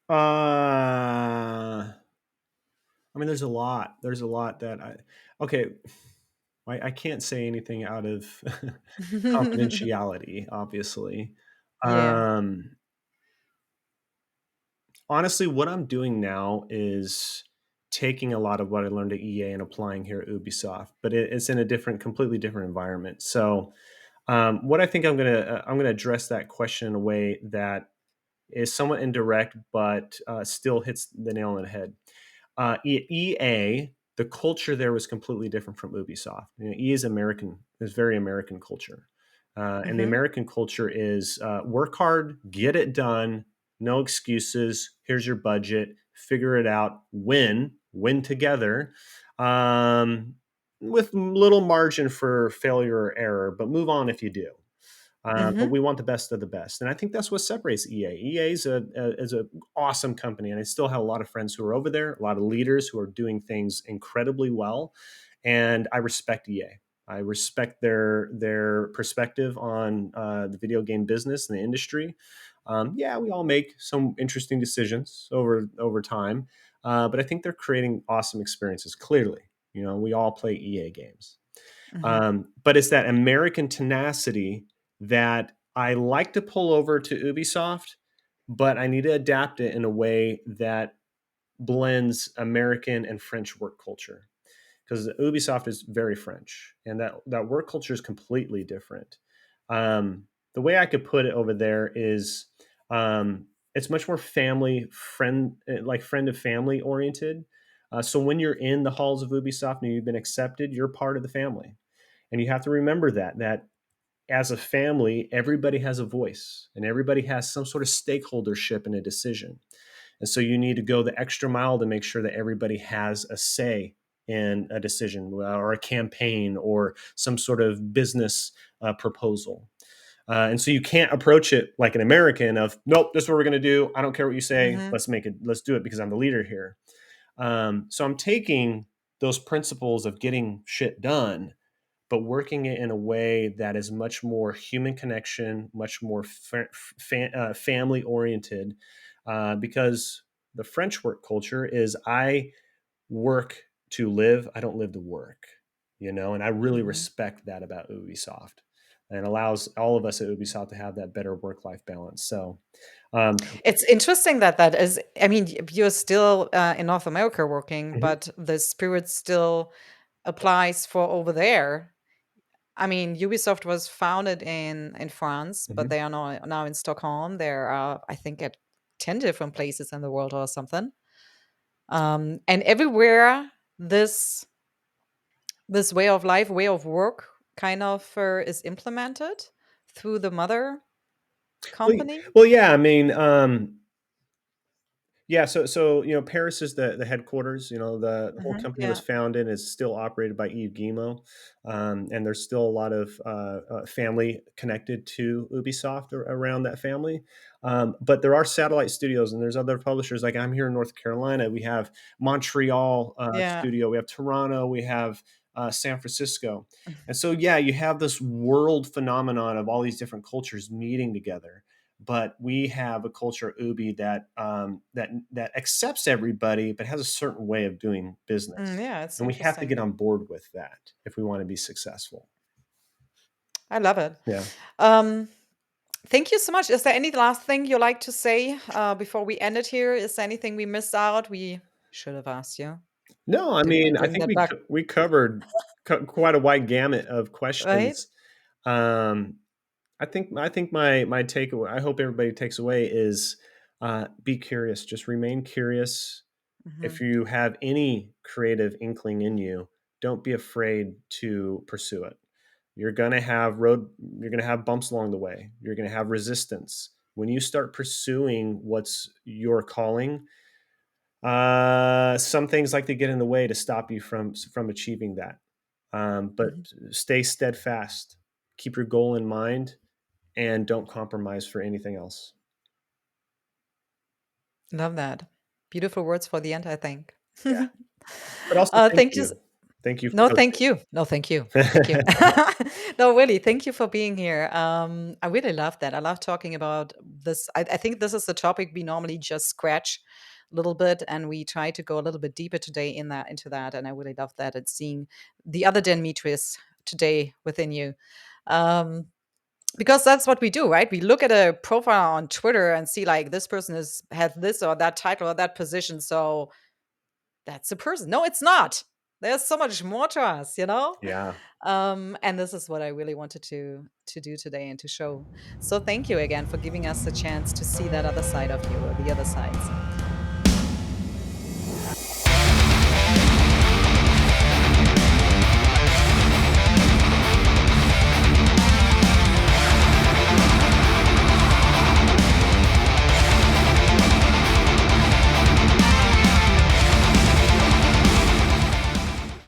I mean, there's a lot. There's a lot that I. Okay, I can't say anything out of confidentiality, obviously. Yeah. Um, Honestly, what I'm doing now is taking a lot of what I learned at EA and applying here at Ubisoft, but it's in a completely different environment. So, what I think I'm gonna address that question in a way that is somewhat indirect, but still hits the nail on the head. EA, the culture there was completely different from Ubisoft. EA is American, is very American culture, and the Hmm. American culture is work hard, get it done, no excuses. Here's your budget, figure it out, win together, um, with little margin for failure or error, but move on if you do. But Hmm. we want the best of the best, and I think that's what separates EA. EA is a awesome company, and I still have a lot of friends who are over there, a lot of leaders who are doing things incredibly well, and I respect EA. I respect their perspective on the video game business and the industry. Yeah, we all make some interesting decisions over time, but I think they're creating awesome experiences. Clearly, we all play EA games. Hmm. But it's that American tenacity that I like to pull over to Ubisoft, but I need to adapt it in a way that blends American and French work culture, because Ubisoft is very French, and that work culture is completely different. The way I could put it over there is, it's much more family friend, like friend of family oriented. So when you're in the halls of Ubisoft and you've been accepted, you're part of the family, and you have to remember that as a family, everybody has a voice and everybody has some sort of stakeholdership in a decision. And so you need to go the extra mile to make sure that everybody has a say in a decision or a campaign or some sort of business proposal. And so you can't approach it like an American of, nope, this is what we're going to do. I don't care what you say. Hmm. Let's make it. Let's do it because I'm the leader here. So I'm taking those principles of getting shit done, but working it in a way that is much more human connection, much more family oriented, because the French work culture is I work to live, I don't live to work, and I really Hmm. respect that about Ubisoft, and allows all of us at Ubisoft to have that better work life balance. So, um, It's interesting that that is. I mean, you're still in North America working, mhm, but the spirit still applies for over there. I mean, Ubisoft was founded in France, but mhm. they are now in Stockholm. There are, I think, at 10 different places in the world or something. And everywhere, this way of life, way of work, kind of is implemented through the mother Well, company. yeah, I mean, yeah, so Paris is the headquarters. The whole company was Yeah, founded and is still operated by Yves Guillemot, and there's still a lot of family connected to Ubisoft around that family. But there are satellite studios and there's other publishers. Like I'm here in North Carolina, we have Montreal yeah. studio, we have Toronto, we have San Francisco, and so yeah, you have this world phenomenon of all these different cultures meeting together. but we have a culture at Ubi that that accepts everybody, but has a certain way of doing business, Yeah, it's and we have to interesting. get on board with that if we want to be successful. I love it. Yeah. Um, Thank you so much. Is there any last thing you like to say before we end it here? Is there anything we missed out? We should have asked you. No, I Didn't we mean, I bring think that back? we covered quite a wide gamut of Right? questions. Um, I think my takeaway. I hope everybody takes away is be curious. Just remain curious. Hmm. If you have any creative inkling in you, don't be afraid to pursue it. You're gonna have road. You're gonna have bumps along the way. You're gonna have resistance. When you start pursuing what's your calling, some things like to get in the way to stop you from achieving that. But Hmm. stay steadfast. Keep your goal in mind, and don't compromise for anything else. Love that. Beautiful words for the end, I think. Yeah. But also, thank Thank you. you. Thank you for No, thank hosting. you. No, thank you. Thank you. No, really, thank you for being here. I really love that. I love talking about this. I think this is the topic we normally just scratch a little bit, and we try to go a little bit deeper today into that. And I really love that and seeing the other Dan Mitris today within you. Um, because that's what we do, right? We look at a profile on Twitter and see like this person has this or that title or that position. So that's a person. No, it's not. There's so much more to us, you know? Yeah. And this is what I really wanted to do today and to show. So thank you again for giving us the chance to see that other side of you or the other sides.